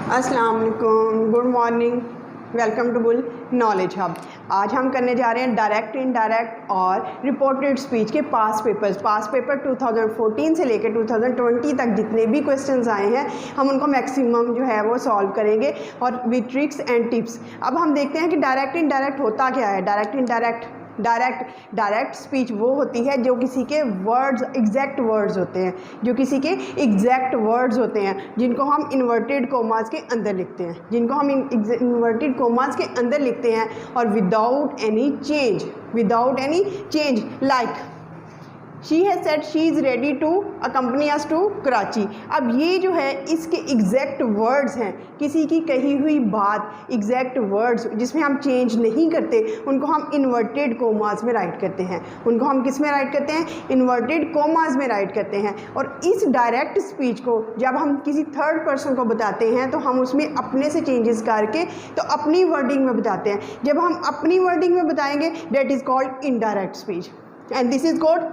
अस्सलाम वालेकुम, good morning, welcome to bull knowledge hub. आज हम करने जा रहे हैं डायरेक्ट, इनडायरेक्ट और रिपोर्टेड स्पीच के पास पेपर 2014 से लेकर 2020 तक जितने भी क्वेश्चंस आए हैं हम उनको मैक्सिमम जो है वो सॉल्व करेंगे और विद ट्रिक्स एंड टिप्स। अब हम देखते हैं कि डायरेक्ट इनडायरेक्ट होता क्या है। डायरेक्ट स्पीच वो होती है जो किसी के वर्ड्स एग्जैक्ट वर्ड्स होते हैं, जिनको हम इन्वर्टेड कोमास के अंदर लिखते हैं, और without any change like she has said she is ready to accompany us to Karachi. अब ये जो है इसके एग्जैक्ट वर्ड्स हैं, किसी की कही हुई बात एग्जैक्ट वर्ड्स जिसमें हम चेंज नहीं करते उनको हम इन्वर्टेड कोमास में राइट करते हैं। उनको हम किस में राइट करते हैं? इन्वर्टेड कोमास में राइट करते हैं। और इस डायरेक्ट स्पीच को जब हम किसी थर्ड पर्सन को बताते हैं तो हम उसमें अपने से चेंजेस करके तो अपनी वर्डिंग में बताते हैं। जब हम अपनी वर्डिंग में बताएंगे that is called indirect speech and this is called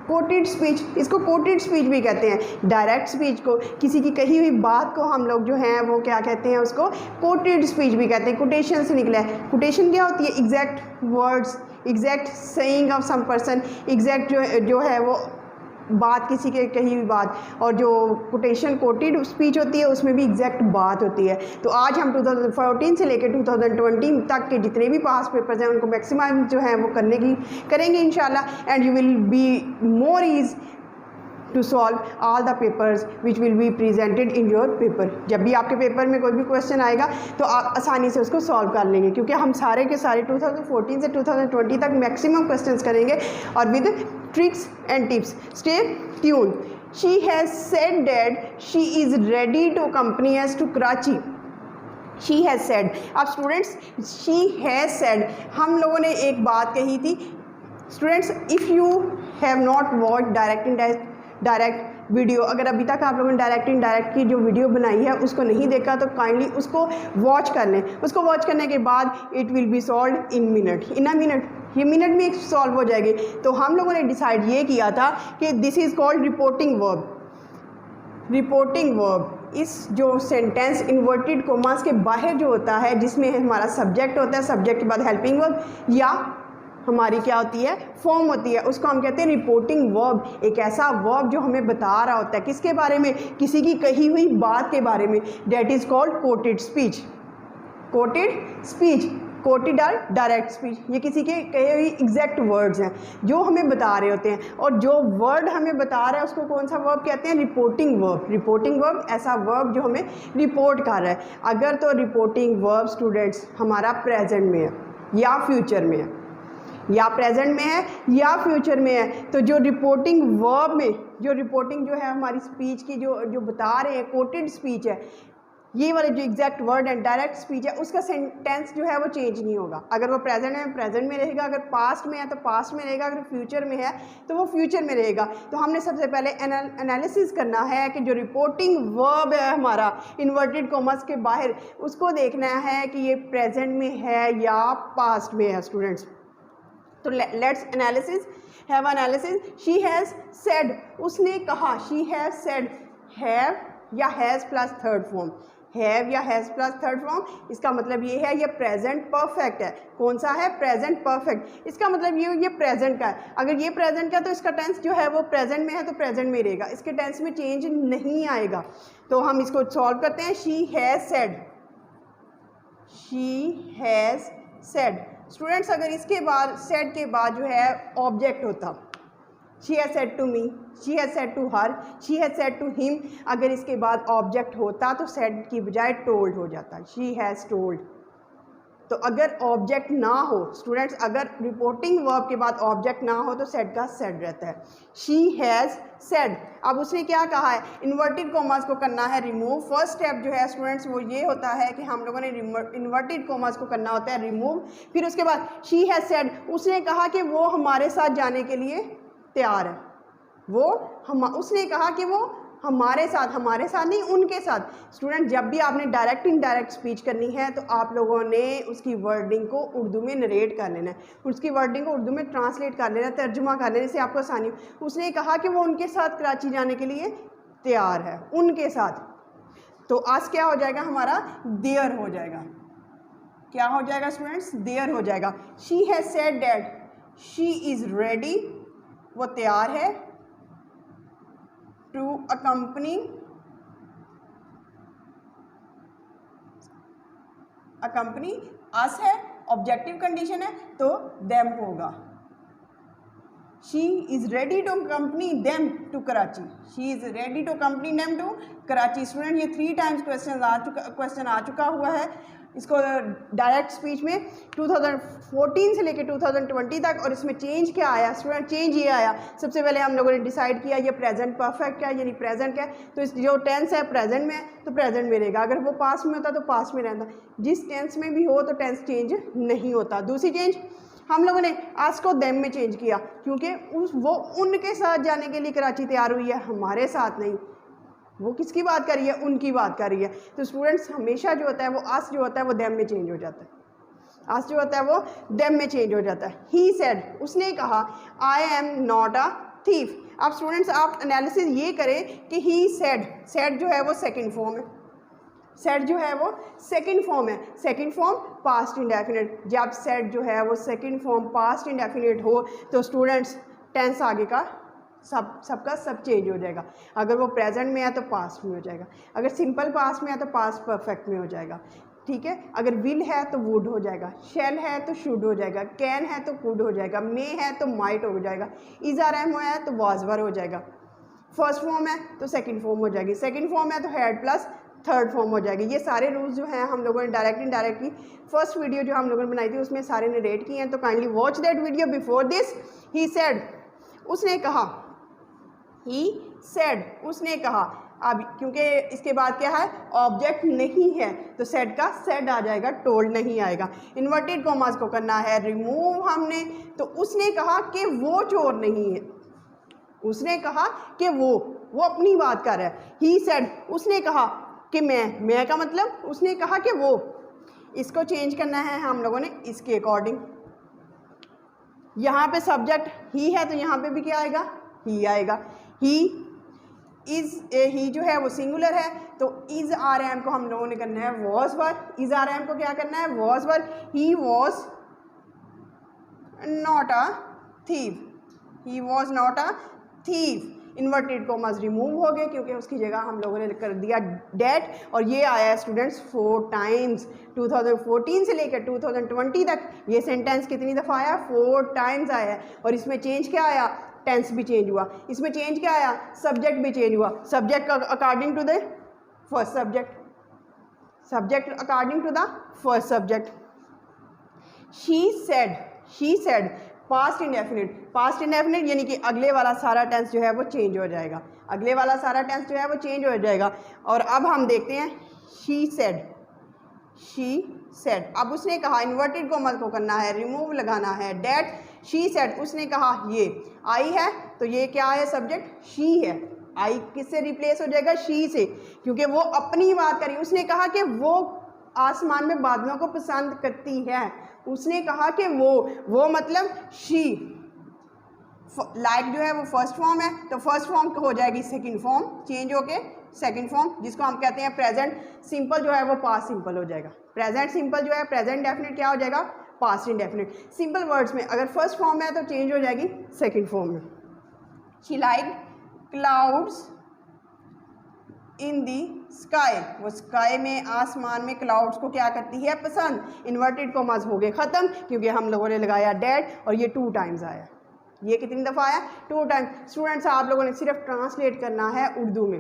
coated speech. इसको कोटेड स्पीच भी कहते हैं। डायरेक्ट स्पीच को, किसी की कही हुई बात को हम लोग जो हैं वो क्या कहते हैं? उसको कोटेड स्पीच भी कहते हैं। कोटेशन से निकला है। कोटेशन क्या होती है? Exact words, exact saying of some person, exact जो है वो बात, किसी के कही हुई बात। और जो कोटेशन कोटेड स्पीच होती है उसमें भी एग्जैक्ट बात होती है। तो आज हम 2014 से लेकर 2020 तक के जितने भी पास पेपर्स हैं उनको मैक्सिमम जो है वो करेंगे इंशाल्लाह, and you will be more ease to solve all the papers which will be presented in your paper. जब भी आपके पेपर में कोई भी क्वेश्चन आएगा तो आप आसानी से उसको सॉल्व कर लेंगे, क्योंकि हम सारे के सारे 2014 से 2020 तक मैक्सिमम क्वेश्चंस करेंगे और with tricks and tips. Stay tune. She has said that she is ready to accompany us to Karachi. She has said. अब स्टूडेंट्स, शी हैज़ सेड, हम लोगों ने एक बात कही थी students, if you have not watch direct video, अगर अभी तक आप लोगों ने डायरेक्ट इनडायरेक्ट की जो वीडियो बनाई है उसको नहीं देखा तो काइंडली उसको वॉच कर लें। उसको वॉच करने के बाद it will B solve in a minute, ये मिनट में सॉल्व हो जाएगी। तो हम लोगों ने डिसाइड ये किया था कि this is called reporting verb. इस जो सेंटेंस इन्वर्टेड कोमास के बाहर जो होता है, जिसमें हमारा सब्जेक्ट होता है, सब्जेक्ट के बाद हेल्पिंग वर्ब या हमारी क्या होती है? फॉर्म होती है, उसको हम कहते हैं रिपोर्टिंग वर्ब। एक ऐसा वर्ब जो हमें बता रहा होता है किसके बारे में? किसी की कही हुई बात के बारे में। That is called coated speech. Coated और डायरेक्ट स्पीच, ये किसी के कहे हुई एग्जैक्ट वर्ड्स हैं जो हमें बता रहे होते हैं, और जो वर्ड हमें बता रहा है उसको कौन सा वर्ब कहते हैं? रिपोर्टिंग वर्ब ऐसा वर्ब जो हमें रिपोर्ट कर रहा है। अगर तो रिपोर्टिंग वर्ब स्टूडेंट्स हमारा प्रेजेंट में है या फ्यूचर में है, या प्रेजेंट में है या फ्यूचर में है, तो जो रिपोर्टिंग वर्ब में जो रिपोर्टिंग जो है हमारी स्पीच की जो बता रहे हैं कोटेड स्पीच है, ये वाले जो exact word and direct speech है उसका सेंटेंस जो है वो चेंज नहीं होगा। अगर वो प्रेजेंट में प्रेजेंट में रहेगा, अगर पास्ट में है तो पास्ट में रहेगा, अगर फ्यूचर में है तो वो फ्यूचर में रहेगा। तो हमने सबसे पहले एनालिसिस करना है कि जो रिपोर्टिंग वर्ब है हमारा इन्वर्टेड कॉमर्स के बाहर, उसको देखना है कि ये प्रेजेंट में है या पास्ट में है स्टूडेंट्स। तो let's have analysis. She has said, उसने कहा। शी हैज़ सेड, हैव या has plus third form, have या हैज़ प्लस थर्ड फॉर्म, इसका मतलब ये है ये प्रेजेंट परफेक्ट है। कौन सा है? Present perfect. इसका मतलब ये प्रेजेंट का है। अगर ये प्रेजेंट का तो इसका टेंस जो है वो प्रेजेंट में है तो प्रेजेंट में रहेगा, इसके टेंस में चेंज नहीं आएगा। तो हम इसको सॉल्व करते हैं। शी हैज़ सेड स्टूडेंट्स, अगर इसके बाद सेड के बाद जो है ऑब्जेक्ट होता, she has said to me, she has said to her, she has said to him, अगर इसके बाद ऑब्जेक्ट होता तो सेड की बजाय टोल्ड हो जाता, शी हैज़ टोल्ड। तो अगर ऑब्जेक्ट ना हो स्टूडेंट्स, अगर रिपोर्टिंग वर्ब के बाद ऑब्जेक्ट ना हो तो सेड का सेड रहता है। She has said. अब उसने क्या कहा है? इन्वर्टेड कॉमास को करना है रिमूव। फर्स्ट स्टेप जो है स्टूडेंट्स वो ये होता है कि हम लोगों ने इन्वर्टेड कॉमास को करना होता है रिमूव। फिर उसके बाद शी हैज़ सेड, उसने कहा कि वो हमारे साथ जाने के लिए तैयार है। उसने कहा कि वो हमारे साथ नहीं, उनके साथ। स्टूडेंट, जब भी आपने डायरेक्ट इनडायरेक्ट स्पीच करनी है तो आप लोगों ने उसकी वर्डिंग को उर्दू में नरेट कर लेना है, उसकी वर्डिंग को उर्दू में ट्रांसलेट कर लेना, तर्जुमा कर लेने से आपको आसानी। उसने कहा कि वो उनके साथ कराची जाने के लिए तैयार है, उनके साथ। तो आज क्या हो जाएगा हमारा, देयर हो जाएगा। क्या हो जाएगा स्टूडेंट्स, देयर हो जाएगा। She has said that she is ready, वो तैयार है, टू अकम्पनी अस है, ऑब्जेक्टिव कंडीशन है तो देम होगा। She is ready to accompany them to Karachi, she is ready to accompany them to Karachi. Student ये 3 टाइम्स क्वेश्चन आ चुका हुआ है इसको डायरेक्ट स्पीच में 2014 से लेकर 2020 तक। और इसमें चेंज क्या आया स्टूडेंट, चेंज ये आया, सबसे पहले हम लोगों ने डिसाइड किया ये प्रेजेंट परफेक्ट क्या है यानी प्रेजेंट क्या है। तो इस जो टेंस है प्रेजेंट में तो प्रेजेंट में रहेगा, अगर वो पास्ट में होता तो पास्ट में रहता, जिस टेंस में भी हो तो टेंस चेंज नहीं होता। दूसरी चेंज हम लोगों ने आज को देम में चेंज किया क्योंकि वो उनके साथ जाने के लिए कराची तैयार हुई है, हमारे साथ नहीं। वो किसकी बात कर रही है, उनकी बात कर रही है। तो स्टूडेंट्स हमेशा जो होता है वो आस जो होता है वो देम में चेंज हो जाता है, आस जो होता है वो देम में चेंज हो जाता है। ही सेड, उसने कहा, I am not a thief. अब स्टूडेंट्स आप एनालिसिस ये करें कि ही सेड, सेड जो है वो सेकंड फॉर्म है, सेड जो है वो सेकंड फॉर्म है, सेकंड फॉर्म पास्ट इंडेफिनिट। जब सेड जो है वो सेकंड फॉर्म पास्ट इंडेफिनिट हो तो स्टूडेंट्स टेंस आगे का सबका सब चेंज हो जाएगा। अगर वो प्रेजेंट में है तो पास्ट में हो जाएगा, अगर सिंपल पास्ट में है तो पास्ट परफेक्ट में हो जाएगा, ठीक है। अगर विल है तो वुड हो जाएगा, शैल है तो शुड हो जाएगा, कैन है तो कुड हो जाएगा, मे है तो माइट हो जाएगा, इज आर एम है तो वाज वर हो जाएगा। फर्स्ट फॉर्म है तो सेकंड फॉर्म हो जाएगी, सेकंड फॉर्म है तो हैड प्लस थर्ड फॉर्म हो जाएगी। ये सारे रूल्स जो हैं हम लोगों ने डायरेक्ट इनडायरेक्ट की फर्स्ट वीडियो जो हम लोगों ने बनाई थी उसमें सारे ने रेट किए हैं, तो kindly watch that video before this. He said, उसने कहा, ही सेड, उसने कहा। अब क्योंकि इसके बाद क्या है, ऑब्जेक्ट नहीं है तो सेड का सेड आ जाएगा, टोल्ड नहीं आएगा। इन्वर्टेड कॉमास को करना है रिमूव हमने, तो उसने कहा कि वो चोर नहीं है, उसने कहा कि वो अपनी बात कर रहा है। ही सेड, उसने कहा कि मैं का मतलब उसने कहा कि वो, इसको चेंज करना है हम लोगों ने इसके अकॉर्डिंग। यहाँ पे सब्जेक्ट ही है तो यहाँ पे भी क्या आएगा, ही आएगा। ही इज, ही जो है वो सिंगुलर है तो इज आर एम को हम लोगों ने करना है was were, is are am को क्या करना है was were. He was not a thief, he was not a thief. Inverted commas remove हो गए क्योंकि उसकी जगह हम लोगों ने कर दिया डेट, और ये आया है स्टूडेंट्स 4 टाइम्स 2014 से लेकर 2020 तक। ये सेंटेंस कितनी दफ़ा आया, 4 टाइम्स आया है। और इसमें चेंज क्या आया, टेंस भी चेंज हुआ, इसमें चेंज क्या आया, सब्जेक्ट भी चेंज हुआ। Subject according to the first subject, subject according to the first subject. She said past indefinite, past indefinite यानी कि अगले वाला सारा टेंस जो है वो चेंज हो जाएगा, अगले वाला सारा टेंस जो है वो चेंज हो जाएगा। और अब हम देखते हैं शी सेड, अब उसने कहा, इन्वर्टेड कॉमास को करना है रिमूव लगाना है डेट। शी सेड, उसने कहा, ये आई है तो ये क्या है सब्जेक्ट, शी है। आई किससे रिप्लेस हो जाएगा, शी से, क्योंकि वो अपनी बात करी। उसने कहा कि वो आसमान में बादलों को पसंद करती है, उसने कहा कि वो मतलब शी। लाइक जो है वो फर्स्ट फॉर्म है तो फर्स्ट फॉर्म हो जाएगी सेकंड फॉर्म, चेंज होके सेकंड फॉर्म, जिसको हम कहते हैं प्रेजेंट सिंपल जो है वो पास्ट सिंपल हो जाएगा। प्रेजेंट सिंपल जो है प्रेजेंट डेफिनेट क्या हो जाएगा, पास्ट इंडेफिनिट। सिंपल वर्ड्स में अगर फर्स्ट फॉर्म है तो चेंज हो जाएगी सेकंड फॉर्म में। She like clouds in the sky, वो स्काई में आसमान में क्लाउड्स को क्या करती है, पसंद। इन्वर्टेड कॉमास हो गए ख़त्म क्योंकि हम लोगों ने लगाया डेट, और ये 2 टाइम्स आया। ये कितनी दफ़ा आया, 2 टाइम्स। स्टूडेंट्स आप लोगों ने सिर्फ ट्रांसलेट करना है उर्दू में,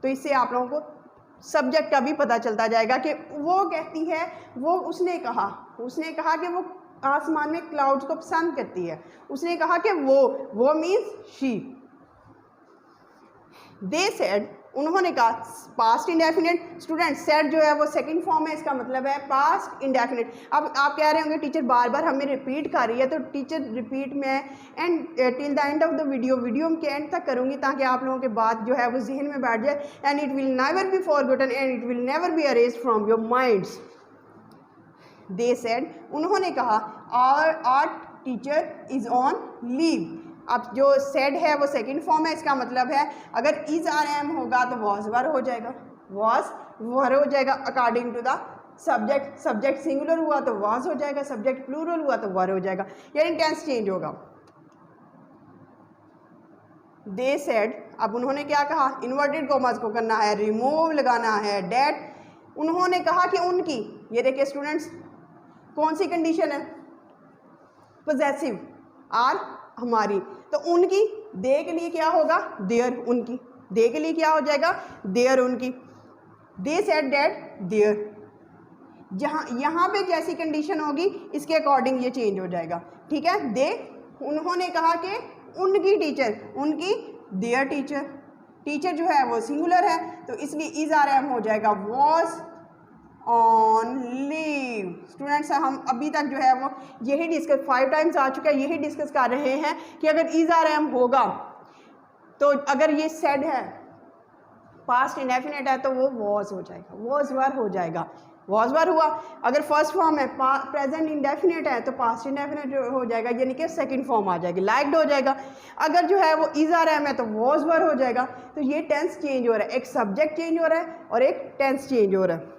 तो इससे आप लोगों को सब्जेक्ट का भी पता चलता जाएगा कि वो कहती है, वो उसने कहा कि वो आसमान में क्लाउड्स को पसंद करती है, उसने कहा कि वो मीन्स शी। दे सेड, उन्होंने कहा, पास्ट इंडेफिनिट। स्टूडेंट सेड जो है वो सेकंड फॉर्म है, इसका मतलब है पास्ट इंडेफिनिट। अब आप कह रहे होंगे टीचर बार बार हमें रिपीट कर रही है, तो टीचर रिपीट में and till the end of the video के एंड तक करूँगी ताकि आप लोगों के बात जो है वो जहन में बैठ जाए, and it will never be forgotten and it will never be erased from your minds. They said, उन्होंने कहा, our teacher is on leave. अब जो सेड है वो सेकंड फॉर्म है, इसका मतलब है अगर इज आर एम होगा तो वॉज वर हो जाएगा, वॉज वर हो जाएगा according to the subject. Subject singular हुआ तो वॉज हो जाएगा, सब्जेक्ट प्लूरल हुआ तो वर हो जाएगा, यानी टेंस चेंज होगा। दे सेड, अब उन्होंने क्या कहा, इन्वर्टेड कॉमास को करना है, रिमूव लगाना है, डेट उन्होंने कहा कि उनकी, ये देखिए स्टूडेंट्स कौन सी कंडीशन है, पोजेसिव आर हमारी, तो उनकी दे के लिए क्या होगा, देयर उनकी, दे के लिए क्या हो जाएगा, देयर उनकी। दे सेड डेट देयर, जहाँ यहाँ पे जैसी कंडीशन होगी इसके अकॉर्डिंग ये चेंज हो जाएगा, ठीक है। दे उन्होंने कहा कि उनकी टीचर, उनकी देयर टीचर, टीचर जो है वो सिंगुलर है तो इसलिए इज आर एम हो जाएगा वॉज ऑन लीव। स्टूडेंट्स हम अभी तक जो है वो यही डिस्कस 5 टाइम्स आ चुका है, यही डिस्कस कर रहे हैं कि अगर इज आर एम होगा तो अगर ये सेड है, पास्ट इंडेफिनिट है तो वो वॉज हो जाएगा, वॉज वर हो जाएगा, वॉज वर हुआ। अगर फर्स्ट फॉर्म है, प्रेजेंट इंडेफिनिट है तो पास्ट इंडेफिनिट हो जाएगा, यानी कि सेकंड फॉर्म आ जाएगी, लाइक्ड हो जाएगा। अगर जो है वो इज आर एम है तो वॉज वर हो जाएगा। तो ये टेंस चेंज हो रहा है, एक सब्जेक्ट चेंज हो रहा है और एक टेंस चेंज हो रहा है।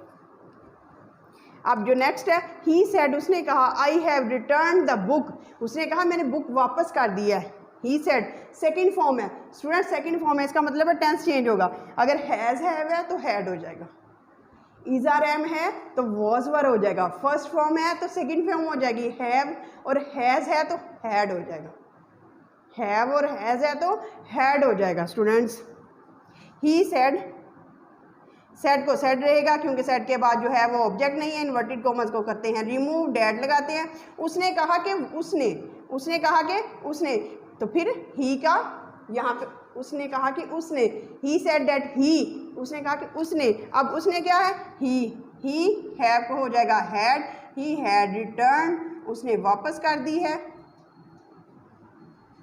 अब जो नेक्स्ट है, ही सेड उसने कहा, I have return the book, उसने कहा मैंने बुक वापस कर दिया है। ही सेड सेकंड फॉर्म है स्टूडेंट, सेकंड फॉर्म है, इसका मतलब है टेंस चेंज होगा। अगर हैज़ है तो हैड हो जाएगा, इज आर एम है तो वॉज वर हो जाएगा, फर्स्ट फॉर्म है तो सेकंड फॉर्म हो जाएगी हैव, और हैज़ है तो हैड हो जाएगा, हैव और हैज़ है तो हैड हो जाएगा स्टूडेंट्स। ही सेड, सेड को सेड रहेगा क्योंकि सेड के बाद जो है वो ऑब्जेक्ट नहीं है, इन्वर्टेड कॉमर्स को करते हैं रिमूव, डेट लगाते हैं। उसने कहा कि उसने, उसने कहा कि उसने, तो फिर ही का यहाँ पे उसने कहा कि उसने, ही सेड डेट ही, उसने कहा कि उसने, अब उसने क्या है ही हैव को हो जाएगा हैड, ही हैड रिटर्न, उसने वापस कर दी है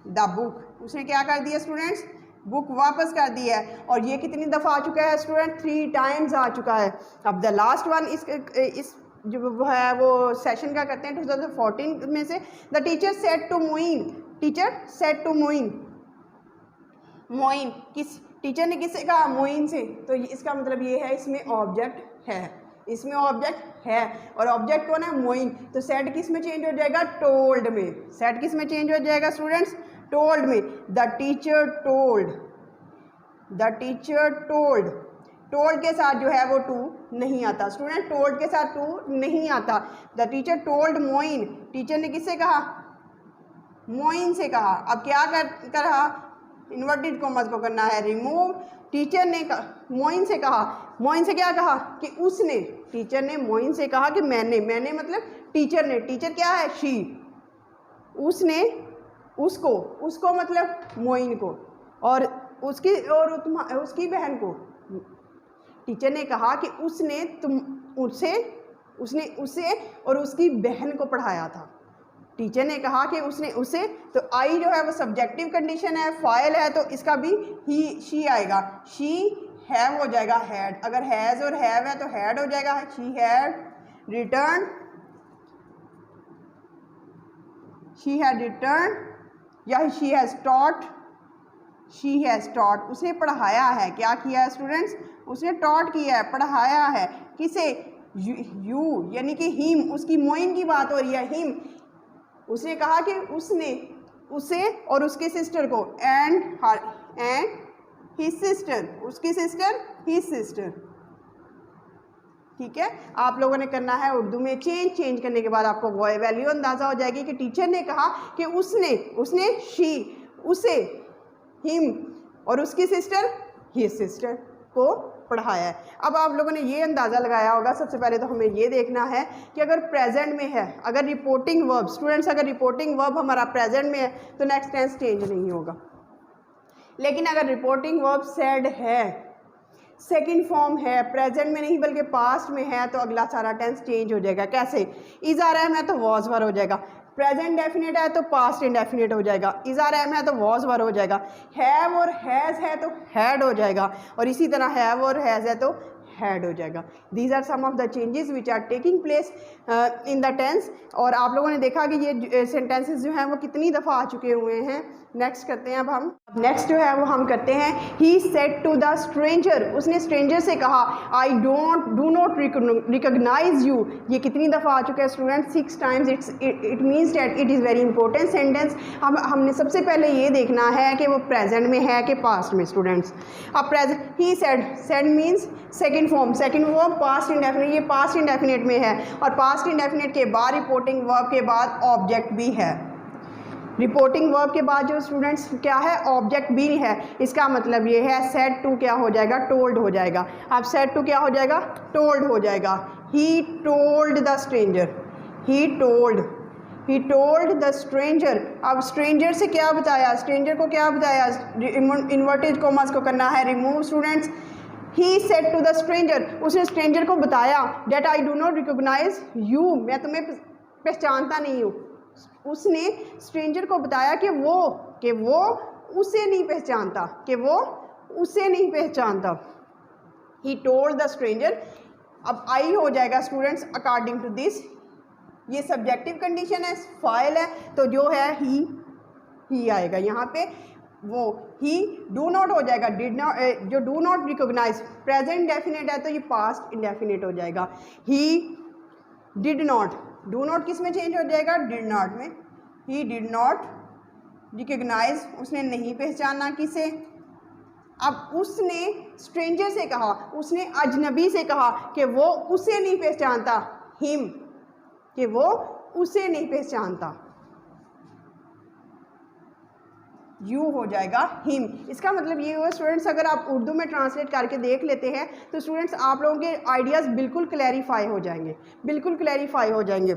द बुक, उसने क्या कर दिया स्टूडेंट्स, बुक वापस कर दी है। और ये कितनी दफ़ा आ चुका है स्टूडेंट, 3 टाइम्स आ चुका है। अब द लास्ट वन इस जो है वो सेशन का करते हैं 2014 में से, the teacher said to Moin, teacher said to Moin, Moin किस टीचर ने किससे कहा, मोइन से, तो इसका मतलब ये है इसमें ऑब्जेक्ट है, इसमें ऑब्जेक्ट है और ऑब्जेक्ट कौन है, मोइन। तो सेड किस में चेंज हो जाएगा, टोल्ड में। सेड किस में चेंज हो जाएगा स्टूडेंट्स, टोल्ड में। The teacher told, the teacher told, told के साथ जो है वो टू नहीं आता स्टूडेंट, टोल्ड के साथ टू नहीं आता। The teacher told Moin, teacher ने किससे कहा, मोइन से कहा। अब क्या कर रहा, इन्वर्टेड कॉमर्स को करना है रिमूव। टीचर ने मोइन से कहा, मोइन से क्या कहा कि उसने, टीचर ने मोइन से कहा कि मैंने, मैंने मतलब टीचर ने, टीचर क्या है शी, उसने उसको, उसको मतलब मोइन को, और उसकी और उसकी बहन को, टीचर ने कहा कि उसने उसने उसे और उसकी बहन को पढ़ाया था। टीचर ने कहा कि उसने उसे, तो आई जो है वो सब्जेक्टिव कंडीशन है, फाइल है, तो इसका भी ही शी आएगा, शी हैव हो जाएगा हैड, अगर हैज़ और हैव है तो हैड हो जाएगा, she had return, she had return, या she has taught, she has taught, उसने पढ़ाया है, क्या किया है स्टूडेंट्स, उसने टॉट किया है, पढ़ाया है, किसे, यू यानी कि हिम, उसकी मोइन की बात हो रही है, हिम। उसने कहा कि उसने उसे और उसके सिस्टर को, एंड हिज सिस्टर, उसकी सिस्टर हिज सिस्टर, ठीक है। आप लोगों ने करना है उर्दू में, चेंज करने के बाद आपको वो वैल्यू अंदाज़ा हो जाएगी कि टीचर ने कहा कि उसने शी, उसे, हिम और उसकी सिस्टर हिज सिस्टर को पढ़ाया है। अब आप लोगों ने ये अंदाज़ा लगाया होगा, सबसे पहले तो हमें ये देखना है कि अगर प्रेजेंट में है, अगर रिपोर्टिंग वर्ब, स्टूडेंट्स अगर रिपोर्टिंग वर्ब हमारा प्रेजेंट में है तो नेक्स्ट टेंस चेंज नहीं होगा। लेकिन अगर रिपोर्टिंग वर्ब सेड है, सेकंड फॉर्म है, प्रेजेंट में नहीं बल्कि पास्ट में है, तो अगला सारा टेंस चेंज हो जाएगा। कैसे, इज आर एम है तो वॉज वर हो जाएगा, प्रेजेंट डेफिनेट है तो पास्ट इंडेफिनेट हो जाएगा, इज आर एम है तो वॉज वर हो जाएगा, हैव और हैज़ है तो हैड हो जाएगा, और इसी तरह हैव और हैज़ है तो हैड हो जाएगा। These are some of the changes which are taking place in the tense. और आप लोगों ने देखा कि ये सेंटेंसेस जो हैं वो कितनी दफ़ा आ चुके हुए हैं। नेक्स्ट करते हैं अब हम नेक्स्ट जो है वो हम करते हैं he said to the stranger, उसने स्ट्रेंजर से कहा I do not recognise you. ये कितनी दफ़ा आ चुका है student? 6 times. It means that it is very important sentence. हमने सबसे पहले ये देखना है कि वो प्रेजेंट में है कि पास्ट में स्टूडेंट्स। अब present he said means second form past indefinite, ये पास्ट इंडेफिनिट में है और पास्ट इंडेफिनिट के बाद रिपोर्टिंग वर्ब के बाद ऑब्जेक्ट भी है। रिपोर्टिंग वर्ब के बाद जो स्टूडेंट्स क्या है? ऑब्जेक्ट भी है। इसका मतलब ये है सेड टू क्या हो जाएगा? टोल्ड हो जाएगा। अब सेड टू क्या हो जाएगा? टोल्ड हो जाएगा। He told the stranger, he told the stranger. अब स्ट्रेंजर से क्या बताया? स्ट्रेंजर को क्या बताया? इन्वर्टेड कॉमास को करना है remove students. He said to the stranger, उसने स्ट्रेंजर को बताया that I do not recognise you, मैं तुम्हें पहचानता नहीं हूँ। उसने स्ट्रेंजर को बताया कि वो उसे नहीं पहचानता, कि वो उसे नहीं पहचानता। He told the stranger. अब आई हो जाएगा स्टूडेंट्स अकॉर्डिंग टू दिस, ये सब्जेक्टिव कंडीशन है, फाइल है, तो जो है ही आएगा यहाँ पे। वो ही डू नॉट हो जाएगा, डिड नॉट, जो do not recognise present indefinite है तो ये पास्ट इंडेफिनिट हो जाएगा। He did not, do not किस में चेंज हो जाएगा? डिड नॉट में। ही डिड नॉट रिकॉग्नाइज, उसने नहीं पहचाना किसे? अब उसने स्ट्रेंजर से कहा, उसने अजनबी से कहा कि वो उसे नहीं पहचानता, हिम, कि वो उसे नहीं पहचानता। यू हो जाएगा हिम। इसका मतलब ये हुआ स्टूडेंट्स, अगर आप उर्दू में ट्रांसलेट करके देख लेते हैं तो स्टूडेंट्स आप लोगों के आइडियाज़ बिल्कुल क्लैरिफाई हो जाएंगे, बिल्कुल क्लैरिफाई हो जाएंगे।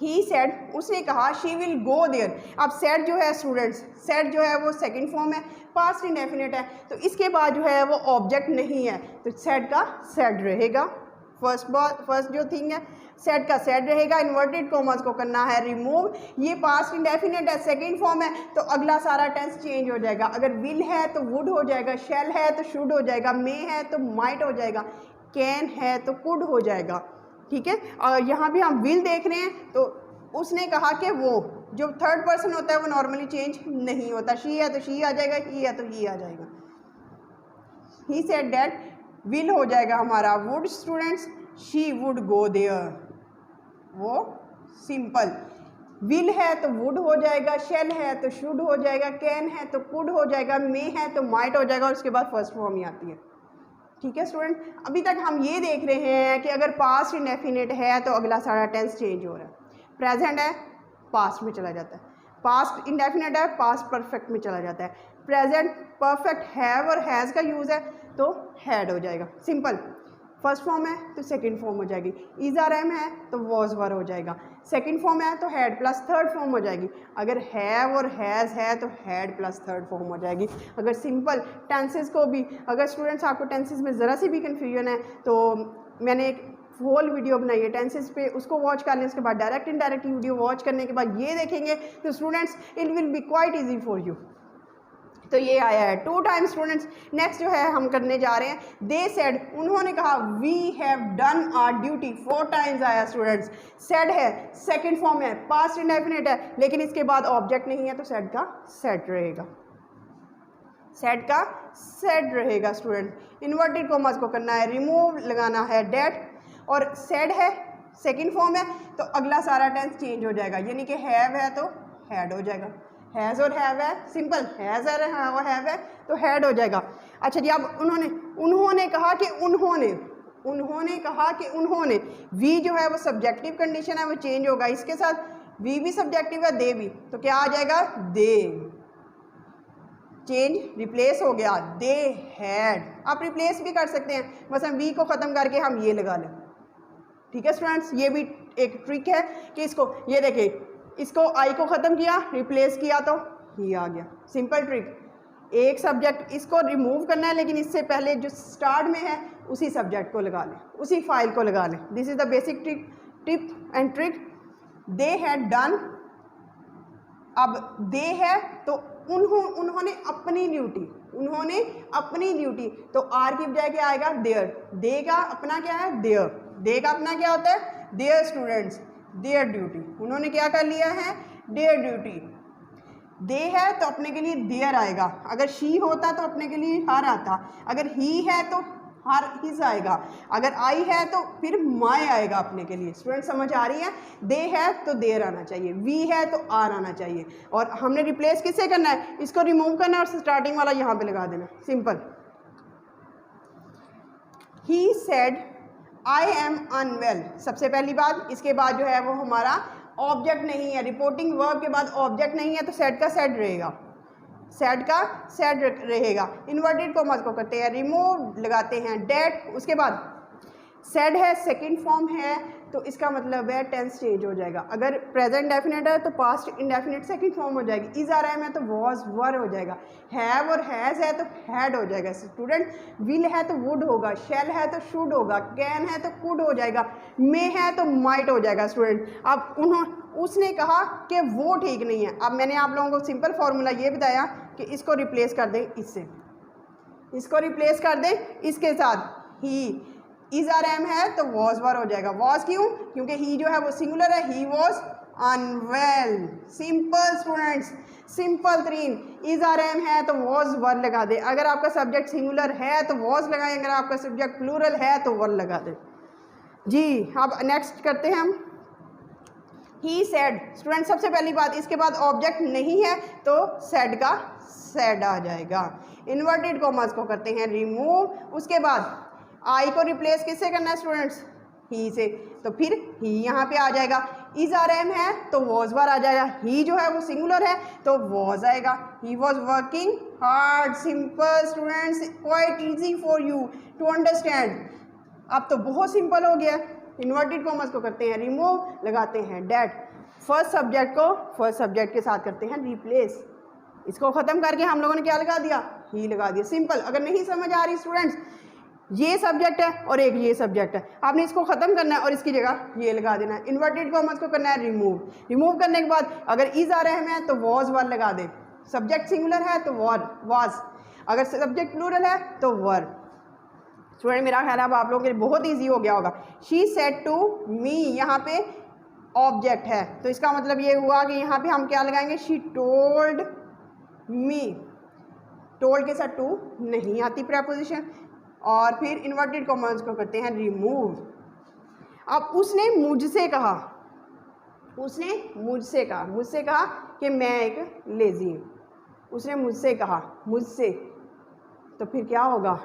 ही सेड, उसने कहा शी विल गो देयर। अब सेड जो है स्टूडेंट्स, सेड जो है वो सेकंड फॉर्म है, पास्ट इंडेफिनिट है, तो इसके बाद जो है वो ऑब्जेक्ट नहीं है, तो सेड का सेड रहेगा। फर्स्ट जो थिंग है सेड का सेड रहेगा। इन्वर्टेड कॉमर्स को करना है रिमूव। ये पास्ट इंडेफिनिट है, सेकंड फॉर्म है, तो अगला सारा टेंस चेंज हो जाएगा। अगर विल है तो वुड हो जाएगा, शैल है तो शुड हो जाएगा, मे है तो माइट हो जाएगा, कैन है तो कुड हो जाएगा। ठीक है, और यहाँ भी हम विल देख रहे हैं, तो उसने कहा कि वो जो थर्ड पर्सन होता है वो नॉर्मली चेंज नहीं होता। शी है तो शी आ जाएगा, ही है तो ही आ जाएगा। ही सेड दैट, विल हो जाएगा हमारा would students, she would go there, वो सिंपल। विल है तो वुड हो जाएगा, शेल है तो शुड हो जाएगा, कैन है तो कुड हो जाएगा, मे है तो माइट हो जाएगा और उसके बाद फर्स्ट फॉर्म ही आती है। ठीक है स्टूडेंट, अभी तक हम ये देख रहे हैं कि अगर पास्ट इंडेफिनिट है तो अगला सारा टेंस चेंज हो रहा है। प्रेजेंट है पास्ट में चला जाता है, पास्ट इंडेफिनिट है पास्ट परफेक्ट में चला जाता है, प्रेजेंट परफेक्ट हैव और हैज़ का यूज़ है तो हैड हो जाएगा सिंपल। फर्स्ट फॉर्म है तो सेकंड फॉर्म हो जाएगी, इज आर एम है तो वॉज वर हो जाएगा, सेकंड फॉर्म है तो हैड प्लस थर्ड फॉर्म हो जाएगी, अगर हैव और हैज़ है तो हैड प्लस थर्ड फॉर्म हो जाएगी। अगर सिंपल टेंसेस को भी, अगर स्टूडेंट्स आपको टेंसेस में ज़रा सी भी कन्फ्यूजन है तो मैंने एक होल वीडियो बनाई है टेंसेस पे, उसको वॉच कर लें, उसके बाद डायरेक्ट इनडायरेक्ट वीडियो वॉच करने के बाद ये देखेंगे तो students it will B quite easy for you. तो ये आया है 2 टाइम्स स्टूडेंट्स। नेक्स्ट जो है हम करने जा रहे हैं, दे सेड, उन्होंने कहा, we have done our duty, 4 times आया स्टूडेंट्स। सेड है सेकंड फॉर्म है, पास्ट इंडेफिनिट है, लेकिन इसके बाद ऑब्जेक्ट नहीं है तो सेड का सेड रहेगा, सेड का सेड रहेगा स्टूडेंट। इन्वर्टेड कॉमास को करना है रिमूव, लगाना है डेट, और सेड है सेकंड फॉर्म है तो अगला सारा टेंस चेंज हो जाएगा, यानी कि हैव है तो हैड हो जाएगा, हैज़ और हैव है सिंपल, हैज़ और हैव है तो हैड हो जाएगा। अच्छा जी, अब उन्होंने कहा कि उन्होंने कहा कि उन्होंने, वी जो है वो सब्जेक्टिव कंडीशन है वो चेंज होगा, इसके साथ वी भी सब्जेक्टिव है, दे भी, तो क्या आ जाएगा दे, चेंज रिप्लेस हो गया, दे हैड। आप रिप्लेस भी कर सकते हैं, मतलब वी को ख़त्म करके हम ये लगा लें। ठीक है स्टूडेंट्स, ये भी एक ट्रिक है कि इसको, ये देखिए, इसको आई को ख़त्म किया, रिप्लेस किया तो ही आ गया, सिंपल ट्रिक। एक सब्जेक्ट इसको रिमूव करना है लेकिन इससे पहले जो स्टार्ट में है उसी सब्जेक्ट को लगा लें, उसी फाइल को लगा लें। This is the basic tip and trick. They had done, अब दे है तो उन्होंने अपनी ड्यूटी, उन्होंने अपनी ड्यूटी, तो आर की बजाय क्या आएगा, देयर। दे का अपना क्या है, देयर। दे का अपना क्या होता है, देयर स्टूडेंट्स, देयर ड्यूटी। उन्होंने क्या कर लिया है, देयर ड्यूटी। दे है तो अपने के लिए देयर आएगा, अगर शी होता तो अपने के लिए हर आता, अगर ही है तो हर हिज आएगा, अगर आई है तो फिर माय आएगा अपने के लिए। स्टूडेंट समझ आ रही है, दे है तो देयर आना चाहिए, वी है तो आर आना चाहिए, और हमने रिप्लेस किससे करना है, इसको रिमूव करना है और स्टार्टिंग वाला यहाँ पे लगा देना, simple. He said I am unwell, सबसे पहली बात। इसके बाद जो है वो हमारा ऑब्जेक्ट नहीं है, रिपोर्टिंग वर्ब के बाद ऑब्जेक्ट नहीं है, तो सेड का सेड रहेगा, सेड का सेड रहेगा। इन्वर्टेड कॉमर्स को करते हैं रिमूव, लगाते हैं डेट। उसके बाद सेड है सेकंड फॉर्म है, तो इसका मतलब है टेंस चेंज हो जाएगा। अगर प्रेजेंट डेफिनेट है तो पास्ट इंडेफिनिट सेकंड फॉर्म हो जाएगी। इज आ रहा है तो वॉज वर हो जाएगा। हैव और हैज़ है तो हैड हो जाएगा। स्टूडेंट विल है तो वुड होगा, शैल है तो शुड होगा, कैन है तो कुड हो जाएगा, मे है तो माइट हो जाएगा। स्टूडेंट अब उसने कहा कि वो ठीक नहीं है। अब मैंने आप लोगों को सिंपल फार्मूला ये बताया कि इसको रिप्लेस कर दें इससे, इसको रिप्लेस कर दें इसके साथ। ही इज आर एम है तो वॉज वर हो जाएगा। वॉज क्यों, क्योंकि ही जो है वो सिंगुलर है, he was unwell. Simple students, simple तरीन। इज आर एम है तो वॉज वर लगा दे, अगर आपका सब्जेक्ट सिंगुलर है तो वॉज लगाएं, अगर आपका सब्जेक्ट प्लूरल है तो वर लगा दे जी। अब नेक्स्ट करते हैं हम ही सेड। स्टूडेंट सबसे पहली बात, इसके बाद ऑब्जेक्ट नहीं है तो सेड का सेड आ जाएगा। इन्वर्टेड कॉमर्स को करते हैं रिमूव। उसके बाद आई को रिप्लेस किससे करना है स्टूडेंट्स, ही से, तो फिर ही यहाँ पे आ जाएगा। इज आर एम है तो वॉज वर आ जाएगा, ही जो है वो सिंगुलर है तो वॉज आएगा। He was working hard. Simple students, quite easy for you to understand. अब तो बहुत सिंपल हो गया। इन्वर्टेड कॉमर्स को करते हैं रिमूव, लगाते हैं डेट। फर्स्ट सब्जेक्ट को फर्स्ट सब्जेक्ट के साथ करते हैं रिप्लेस। इसको ख़त्म करके हम लोगों ने क्या लगा दिया, ही लगा दिया। सिंपल। अगर नहीं समझ आ रही स्टूडेंट्स, ये सब्जेक्ट है और एक ये सब्जेक्ट है, आपने इसको ख़त्म करना है और इसकी जगह ये लगा देना है। इन्वर्टेड कॉमर्स को करना है रिमूव। रिमूव करने के बाद अगर इज आ रहे हैं तो वॉज वर लगा दे, सब्जेक्ट सिंगुलर है तो वॉज, अगर सब्जेक्ट प्लूरल है तो वर। स्टूडेंट मेरा ख्याल है अब आप लोगों के लिए बहुत ईजी हो गया होगा। शी सेड टू मी, यहाँ पे ऑब्जेक्ट है तो इसका मतलब ये हुआ कि यहाँ पे हम क्या लगाएंगे, शी टोल्ड मी। टोल्ड के साथ टू नहीं आती प्रेपोजिशन। और फिर इन्वर्टेड कॉमर्स को करते हैं रिमूव। अब उसने मुझसे कहा, उसने मुझसे कहा, मुझसे कहा कि मैं एक लेज़ी हूँ। उसने मुझसे कहा, मुझसे, तो फिर क्या होगा,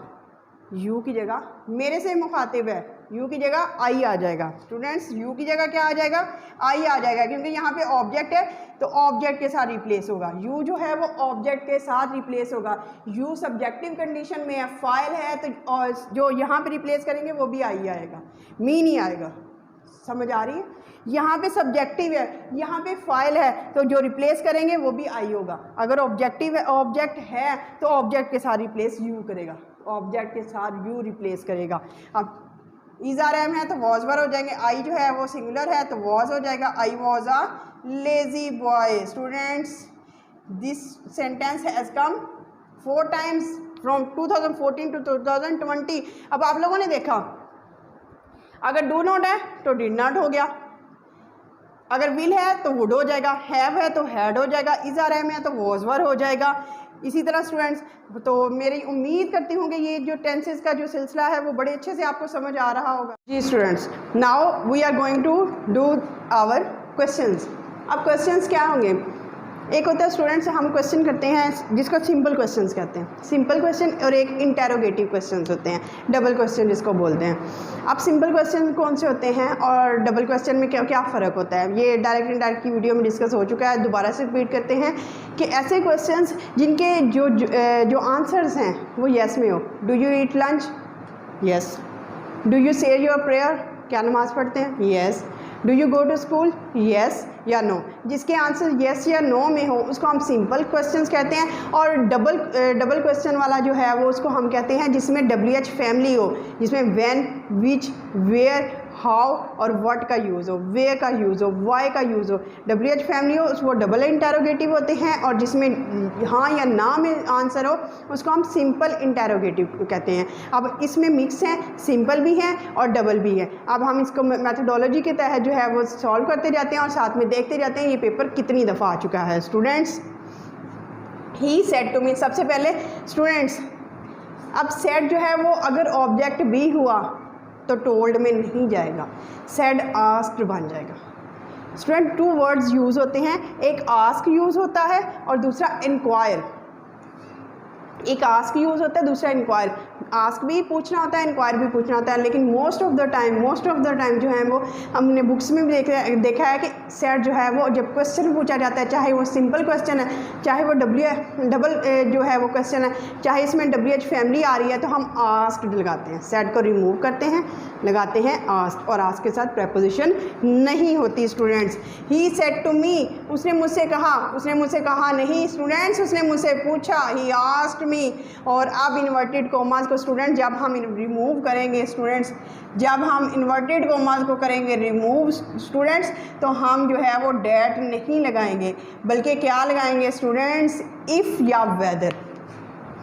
यू की जगह मेरे से मुखातिब है, यू की जगह आई आ जाएगा। स्टूडेंट्स यू की जगह क्या आ जाएगा, आई आ जाएगा, क्योंकि यहाँ पे ऑब्जेक्ट है तो ऑब्जेक्ट के साथ रिप्लेस होगा। यू जो है वो ऑब्जेक्ट के साथ रिप्लेस होगा। यू सब्जेक्टिव कंडीशन में है, फाइल है तो और जो यहाँ पे रिप्लेस करेंगे वो भी आई आएगा, मी नहीं आएगा। समझ आ रही है, यहाँ पे सब्जेक्टिव है, यहाँ पे फाइल है तो जो रिप्लेस करेंगे वो भी आई होगा। अगर ऑब्जेक्टिव है, ऑब्जेक्ट है तो ऑब्जेक्ट के साथ रिप्लेस यू करेगा, ऑब्जेक्ट के साथ यू रिप्लेस करेगा। अब इज आर एम है तो वॉज वर हो जाएंगे, आई जो है वो सिंगुलर है तो वॉज हो जाएगा। I was a lazy boy. Students this sentence has come 4 times from 2014 to 2020। अब आप लोगों ने देखा, अगर डू नॉट है तो डिड नॉट हो गया, अगर विल है तो वुड हो जाएगा, हैव है तो हैड हो जाएगा, इज आर एम है तो वॉज वर हो जाएगा। इसी तरह स्टूडेंट्स, तो मेरी उम्मीद करती हूँ कि ये जो टेंसेस का जो सिलसिला है वो बड़े अच्छे से आपको समझ आ रहा होगा। जी students, now we are going to do our questions. अब क्वेश्चंस क्या होंगे, एक होता है स्टूडेंट्स हम क्वेश्चन करते हैं जिसको सिंपल क्वेश्चंस कहते हैं, सिंपल क्वेश्चन, और एक इंटेरोगेटिव क्वेश्चंस होते हैं, डबल क्वेश्चन जिसको बोलते हैं। अब सिंपल क्वेश्चन कौन से होते हैं और डबल क्वेश्चन में क्या क्या फ़र्क होता है, ये डायरेक्ट इनडायरेक्ट की वीडियो में डिस्कस हो चुका है। दोबारा से रिपीट करते हैं कि ऐसे क्वेश्चंस जिनके जो आंसर्स हैं वो येस में हो। Do you eat lunch, yes. Do you say your prayer, क्या नमाज़ पढ़ते हैं, yes. Do you go to school, yes या नो। जिसके आंसर येस या नो में हो उसको हम सिंपल क्वेश्चंस कहते हैं। और डबल क्वेश्चन वाला जो है वो उसको हम कहते हैं जिसमें WH फैमिली हो, जिसमें व्हेन, विच, वेयर, हाउ और व्हाट का यूज़ हो, वेयर का यूज़ हो, वाई का यूज़ हो। WH फैमिली हो वो डबल इंटेरोगेटिव होते हैं, और जिसमें हाँ या ना में आंसर हो उसको हम सिंपल इंटेरोगेटिव कहते हैं। अब इसमें मिक्स हैं, सिंपल भी हैं और डबल भी है। अब हम इसको मेथोडोलॉजी के तहत जो है वो सॉल्व करते जाते हैं और साथ में देखते जाते हैं ये पेपर कितनी दफ़ा आ चुका है। Students, he said to me, सबसे पहले स्टूडेंट्स अब सेड जो है वो अगर ऑब्जेक्ट भी हुआ तो टोल्ड में नहीं जाएगा, सेड आस्क्ड बन जाएगा। स्टूडेंट 2 वर्ड्स यूज़ होते हैं, एक आस्क यूज़ होता है और दूसरा इंक्वायर। एक आस्क यूज़ होता है, दूसरा इंक्वायर। आस्क भी पूछना होता है, इंक्वायर भी पूछना होता है, लेकिन मोस्ट ऑफ द टाइम जो है वो हमने बुक्स में भी देखा है कि सेड जो है वो जब क्वेश्चन पूछा जाता है, चाहे वो सिंपल क्वेश्चन है, चाहे वो डबल जो है वो क्वेश्चन है, चाहे इसमें WH फैमिली आ रही है, तो हम आस्क्ड लगाते हैं, सेड को रिमूव करते हैं, लगाते हैं आस्क्ड, और आस्क के साथ प्रेपोजिशन नहीं होती। Students, he said to me, उसने मुझसे कहा नहीं स्टूडेंट्स, उसने मुझसे पूछा, ही आस्क्ड मी। और अब इन्वर्टेड कॉमास को स्टूडेंट जब हम रिमूव करेंगे, स्टूडेंट्स जब हम इन्वर्टेड कॉमास को करेंगे रिमूव स्टूडेंट्स, तो हम जो है वो डेट नहीं लगाएंगे, बल्कि क्या लगाएंगे स्टूडेंट्स, इफ़ या वेदर।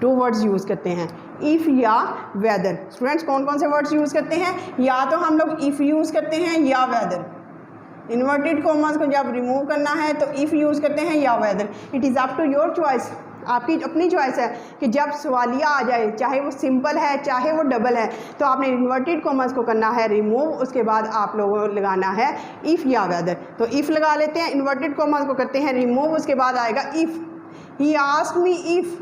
2 वर्ड्स यूज़ करते हैं, इफ़ या वेदर। स्टूडेंट्स कौन कौन से वर्ड्स यूज़ करते हैं, या तो हम लोग इफ़ यूज़ करते हैं या वेदर। इन्वर्टेड कॉमास को जब रिमूव करना है तो इफ़ यूज़ करते हैं या whether. It is up to your choice, आपकी अपनी चॉइस है कि जब सवालिया आ जाए, चाहे वो सिंपल है चाहे वो डबल है, तो आपने इन्वर्टेड कॉमास को करना है रिमूव, उसके बाद आप लोगों को लगाना है इफ़ या वेदर। तो इफ़ लगा लेते हैं, इन्वर्टेड कॉमास को करते हैं रिमूव, उसके बाद आएगा if. He asked me if,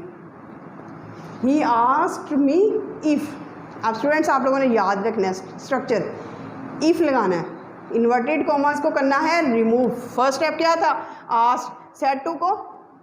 he asked me if. अब स्टूडेंट्स आप लोगों ने याद रखना है स्ट्रक्चर, इफ़ लगाना है, इन्वर्टेड कॉमास को करना है रिमूव। फर्स्ट स्टेप क्या था, आस्क्ड। सेड टू को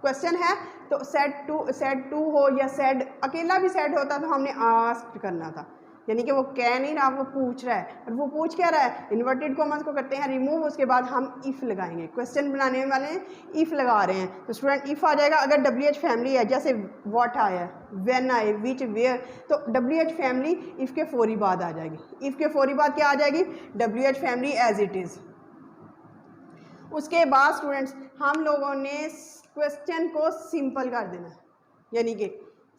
क्वेश्चन है तो सेड टू हो या सेड अकेला भी सेड होता तो हमने आस्क्ड करना था, यानी कि वो कह नहीं रहा, वो पूछ रहा है, और वो पूछ क्या रहा है, इन्वर्टेड कॉमास को करते हैं रिमूव, उसके बाद हम इफ़ लगाएंगे। क्वेश्चन बनाने वाले हैं इफ़ लगा रहे हैं, तो स्टूडेंट इफ़ आ जाएगा। अगर WH फैमिली है, जैसे व्हाट आया, व्हेन आए, विच, वेयर, तो WH फैमिली इफ़ के फौरी बाद आ जाएगी। इफ़ के फौरी बाद क्या आ जाएगी, WH family as it is. उसके बाद स्टूडेंट्स हम लोगों ने क्वेश्चन को सिंपल कर देना है, यानी कि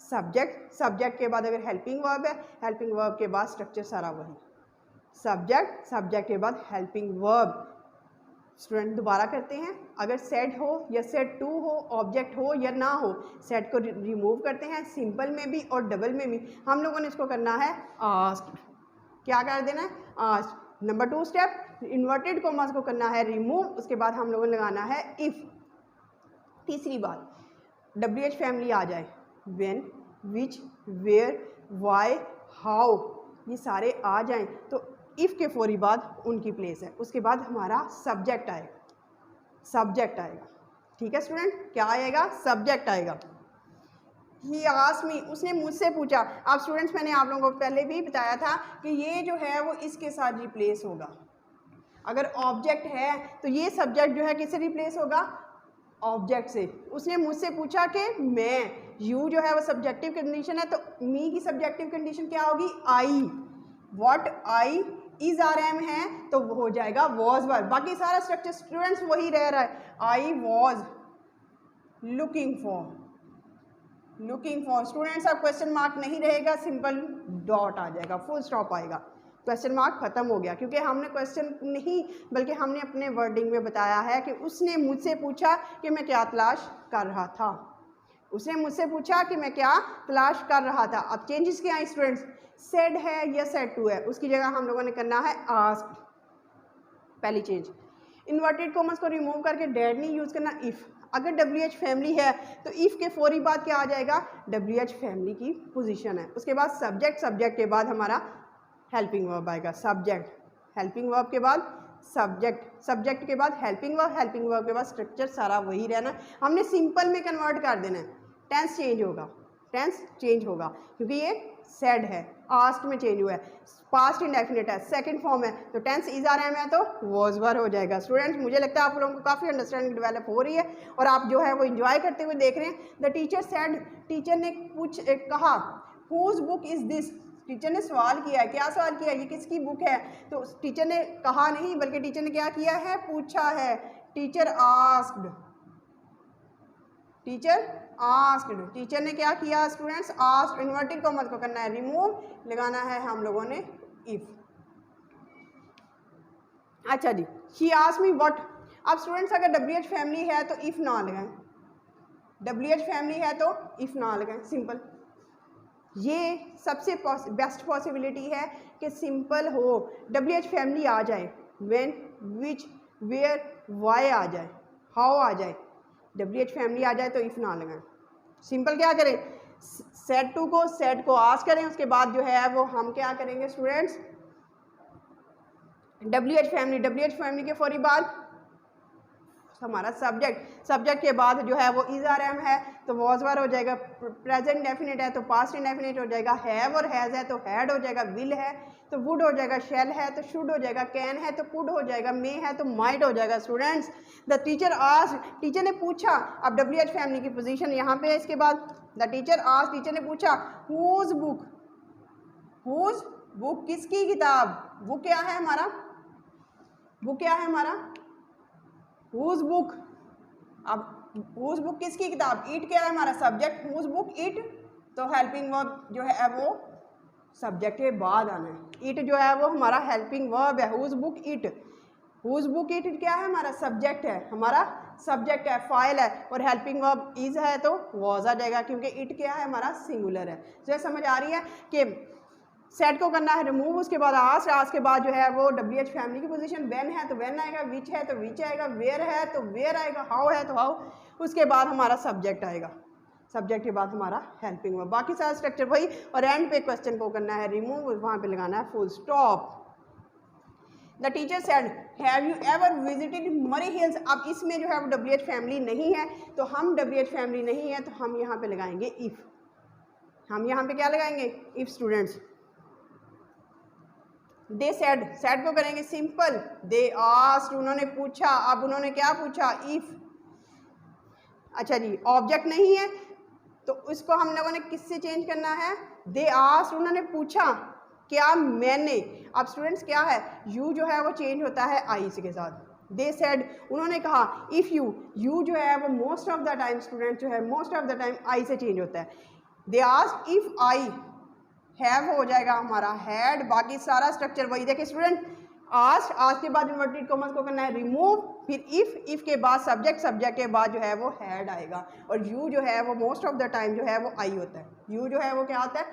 सब्जेक्ट के बाद अगर हेल्पिंग वर्ब है, हेल्पिंग वर्ब के बाद स्ट्रक्चर सारा वही, सब्जेक्ट के बाद हेल्पिंग वर्ब। स्टूडेंट दोबारा करते हैं, अगर सेड हो या सेड टू हो, ऑब्जेक्ट हो या ना हो, सेड को रिमूव करते हैं, सिंपल में भी और डबल में भी। हम लोगों ने इसको करना है आस्क्ड, क्या कर देना है, asked. Number 2 step, inverted commas को करना है रिमूव, उसके बाद हम लोगों ने लगाना है इफ़। तीसरी बात, WH फैमिली आ जाए, when, which, where, why, how, ये सारे आ जाएं तो इफ़ के फौरी बाद उनकी प्लेस है, उसके बाद हमारा सब्जेक्ट आएगा। ठीक है स्टूडेंट, क्या आएगा, सब्जेक्ट आएगा। ही आस्क्ड मी, उसने मुझसे पूछा। अब स्टूडेंट्स मैंने आप लोगों को पहले भी बताया था कि ये जो है वो इसके साथ रिप्लेस होगा। अगर ऑब्जेक्ट है तो ये सब्जेक्ट जो है किससे रिप्लेस होगा, ऑब्जेक्ट से। उसने मुझसे पूछा कि मैं, यू जो है वो सब्जेक्टिव कंडीशन है, तो मी की सब्जेक्टिव कंडीशन क्या होगी, आई। व्हाट आई इज RM है तो वो हो जाएगा वॉज वर्ब। बाकी सारा स्ट्रक्चर स्टूडेंट्स वही रह रहा है, I was looking for. Students अब क्वेश्चन मार्क नहीं रहेगा, सिंपल डॉट आ जाएगा, फुल स्टॉप आएगा, क्वेश्चन मार्क खत्म हो गया, क्योंकि हमने क्वेश्चन नहीं बल्कि हमने अपने वर्डिंग में बताया है कि उसने मुझसे पूछा कि मैं क्या तलाश कर रहा था। उसने मुझसे पूछा कि मैं क्या तलाश कर रहा था। अब चेंजेस क्या हैं स्टूडेंट्स, सेड है या सेड टू है, उसकी जगह हम लोगों ने करना है आस्क्ड, पहली चेंज। इन्वर्टेड कॉमर्स को रिमूव करके डेड नहीं यूज़ करना, इफ़। अगर WH फैमिली है तो इफ़ के फौरी बाद क्या आ जाएगा, WH फैमिली की पोजीशन है। उसके बाद सब्जेक्ट के बाद हमारा हेल्पिंग वर्ब आएगा, सब्जेक्ट, हेल्पिंग वर्ब के बाद सब्जेक्ट के बाद हेल्पिंग वर्ब के बाद स्ट्रक्चर सारा वही रहना। हमने सिंपल में कन्वर्ट कर देना है, टेंस चेंज होगा क्योंकि ये सेड है, आस्क्ड में चेंज हुआ है, पास्ट इंडेफिनिट है, सेकंड फॉर्म है, तो टेंस इज RM है तो वॉज वर हो जाएगा। स्टूडेंट्स मुझे लगता है आप लोगों को काफ़ी अंडरस्टैंडिंग डेवलप हो रही है और आप जो है वो इंजॉय करते हुए देख रहे हैं। द टीचर सेड, टीचर ने कहा whose book is this, teacher ने सवाल किया है, क्या सवाल किया है, ये किसकी बुक है, तो टीचर ने कहा नहीं बल्कि टीचर ने क्या किया है, पूछा है। टीचर आस्क्ड, टीचर ने क्या किया स्टूडेंट्स, आस्क्ड, इन्वर्टेड कॉमर्स को करना है रिमूव, लगाना है हम लोगों ने इफ। अच्छा जी, शी आस्क्ड मी व्हाट। अब स्टूडेंट्स अगर WH फैमिली है तो इफ ना लगाएं, WH फैमिली है तो इफ ना लगाएं, सिंपल। ये सबसे बेस्ट पॉसिबिलिटी है कि सिंपल हो, WH फैमिली आ जाए, व्हेन, विच, वेयर, वाई आ जाए, हाउ आ जाए, WH फैमिली आ जाए तो इफ ना लगाएं। सिंपल क्या करें, सेट टू को सेट को आस्क करें, उसके बाद जो है वो हम क्या करेंगे स्टूडेंट्स, WH फैमिली के फौरी बाद हमारा सब्जेक्ट के बाद जो है वो इज आर एम है तो वॉज वर हो जाएगा, प्रेजेंट डेफिनेट है तो पास्ट इंडेफिनिट हो जाएगा, हैव और हैज़ है तो हैड हो जाएगा, विल है तो वुड हो जाएगा, शैल है तो शुड हो जाएगा, कैन है तो कुड हो जाएगा, मे है तो माइट हो जाएगा। Students the teacher asked, teacher ने पूछा, अब WH फैमिली की पोजीशन यहाँ पे है। इसके बाद द टीचर आस्क्ड, टीचर ने पूछा, हुज बुक, किसकी किताब, बुक क्या है हमारा, हुज बुक। अब हुज बुक किसकी किताब, इट क्या है हमारा सब्जेक्ट, हुज बुक इट, तो हेल्पिंग वर्ब जो है वो सब्जेक्ट के बाद आना है, इट जो है वो हमारा हेल्पिंग वर्ब है, हुज बुक इट क्या है हमारा सब्जेक्ट है, फाइल है, और हेल्पिंग वर्ब इज है तो वॉज आ जाएगा क्योंकि इट क्या है हमारा सिंगुलर है। जो समझ आ रही है कि सेट को करना है रिमूव, उसके बाद आस्क के बाद जो है वो WH फैमिली की पोजीशन, व्हेन है तो व्हेन आएगा, विच है तो विच आएगा, वेयर है तो वेयर आएगा, हाउ है तो हाउ, उसके बाद हमारा सब्जेक्ट आएगा, सब्जेक्ट के बाद हमारा हेल्पिंग वर्ब, बाकी सारा स्ट्रक्चर वही, और एंड पे क्वेश्चन को करना है रिमूव, वहाँ पे लगाना है full stop. The teacher said have you ever visited मरी हिल्स। अब इसमें जो है वो WH फैमिली नहीं है तो हम WH फैमिली नहीं है तो हम यहाँ पे लगाएंगे इफ, हम यहाँ पे क्या लगाएंगे इफ स्टूडेंट्स। दे सेड को करेंगे सिंपल, दे आस्क्ड, उन्होंने पूछा, अब उन्होंने क्या पूछा इफ। अच्छा जी, ऑब्जेक्ट नहीं है तो उसको हम लोगों ने किससे चेंज करना है, दे आस्क्ड, उन्होंने पूछा, क्या मैंने। अब स्टूडेंट्स क्या है, यू जो है वो चेंज होता है आई के साथ, दे सेड उन्होंने कहा, इफ़ यू जो है वो most of the time student जो है most of the time I से चेंज होता है। They asked if I, have हो जाएगा हमारा हैड, बाकी सारा स्ट्रक्चर वही। देखिए स्टूडेंट, आस्क के बाद इन्वर्टेड कॉमर्स को करना है रिमूव, फिर इफ के बाद सब्जेक्ट के बाद जो है वो हैड आएगा, और यू जो है वो मोस्ट ऑफ द टाइम जो है वो आई होता है, यू जो है वो क्या होता है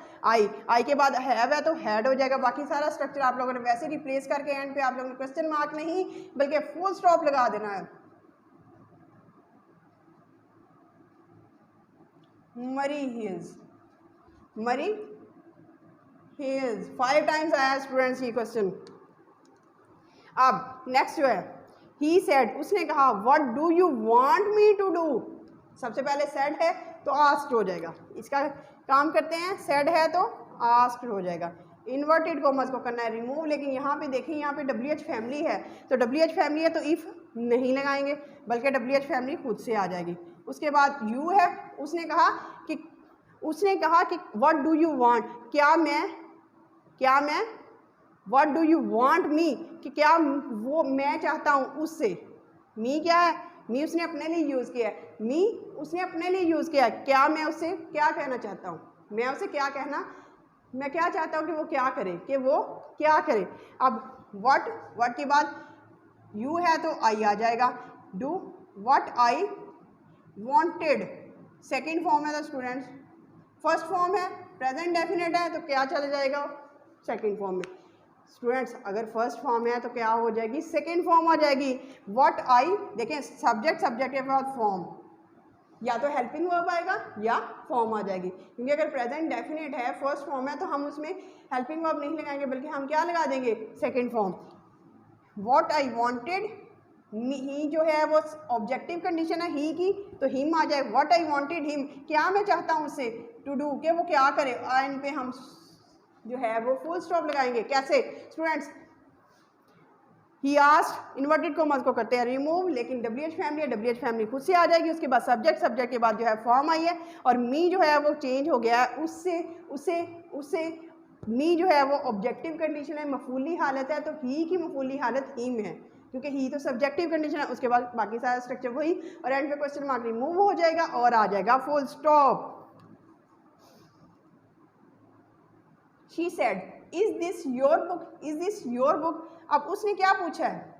आई के बाद हैव है तो हैड हो जाएगा। बाकी सारा स्ट्रक्चर आप लोगों ने वैसे रिप्लेस करके एंड पे आप लोगों ने क्वेश्चन मार्क नहीं बल्कि फुल स्टॉप लगा देना है। मरी हिल्स 5 टाइम्स आया स्टूडेंट्स ये क्वेश्चन। अब नेक्स्ट जो है, ही सेड, उसने कहा, what do you want me to do. सबसे पहले सेड है तो आस्क्ड हो जाएगा, इसका काम करते हैं, सेड है तो आस्क्ड हो जाएगा। इन्वर्टेड कॉमर्स को करना है रिमूव, लेकिन यहाँ पे देखिए यहाँ पे WH फैमिली है तो WH फैमिली है तो इफ़ नहीं लगाएंगे बल्कि WH फैमिली खुद से आ जाएगी। उसके बाद यू है, उसने कहा कि व्हाट डू यू वांट, क्या मैं व्हाट डू यू वांट मी, कि क्या वो मैं चाहता हूँ उससे। मी क्या है, मी उसने अपने लिए यूज़ किया है, क्या मैं उससे क्या कहना चाहता हूँ, मैं उसे क्या कहना, मैं क्या चाहता हूँ कि वो क्या करे, अब व्हाट के बाद यू है तो आई आ जाएगा, do what I wanted, second form है तो स्टूडेंट्स, फर्स्ट फॉर्म है प्रेजेंट डेफिनेट है तो क्या चला जाएगा सेकंड फॉर्म में। स्टूडेंट्स अगर फर्स्ट फॉर्म है तो क्या हो जाएगी, सेकंड फॉर्म आ जाएगी। व्हाट आई, देखें सब्जेक्ट के बाद फॉर्म, या तो हेल्पिंग वर्ब आएगा या फॉर्म आ जाएगी, क्योंकि अगर प्रेजेंट डेफिनेट है फर्स्ट फॉर्म है तो हम उसमें हेल्पिंग वर्ब नहीं लगाएंगे बल्कि हम क्या लगा देंगे, second form. What I wanted, he जो है वो ऑब्जेक्टिव कंडीशन है ही की तो हिम आ जाए। व्हाट आई वांटेड हिम, क्या मैं चाहता हूँ उससे, टू डू, कि वो क्या करे, एंड पे हम जो है वो फुल स्टॉप लगाएंगे। कैसे students, he asked, inverted commas को करते हैं रिमूव, लेकिन WH फैमिली खुद से आ जाएगी। उसके बाद सब्जेक्ट के बाद जो है फॉर्म आई है, और मी जो है वो चेंज हो गया है उससे मी जो है वो ऑब्जेक्टिव कंडीशन है, मफूली हालत है, तो ही की मफूली हालत ही में है, क्योंकि ही तो सब्जेक्टिव कंडीशन है। उसके बाद बाकी सारा स्ट्रक्चर वही, और एंड पे क्वेश्चन मार्क रिमूव हो जाएगा और आ जाएगा full stop. She said is this your book, is this your book. अब उसने क्या पूछा है,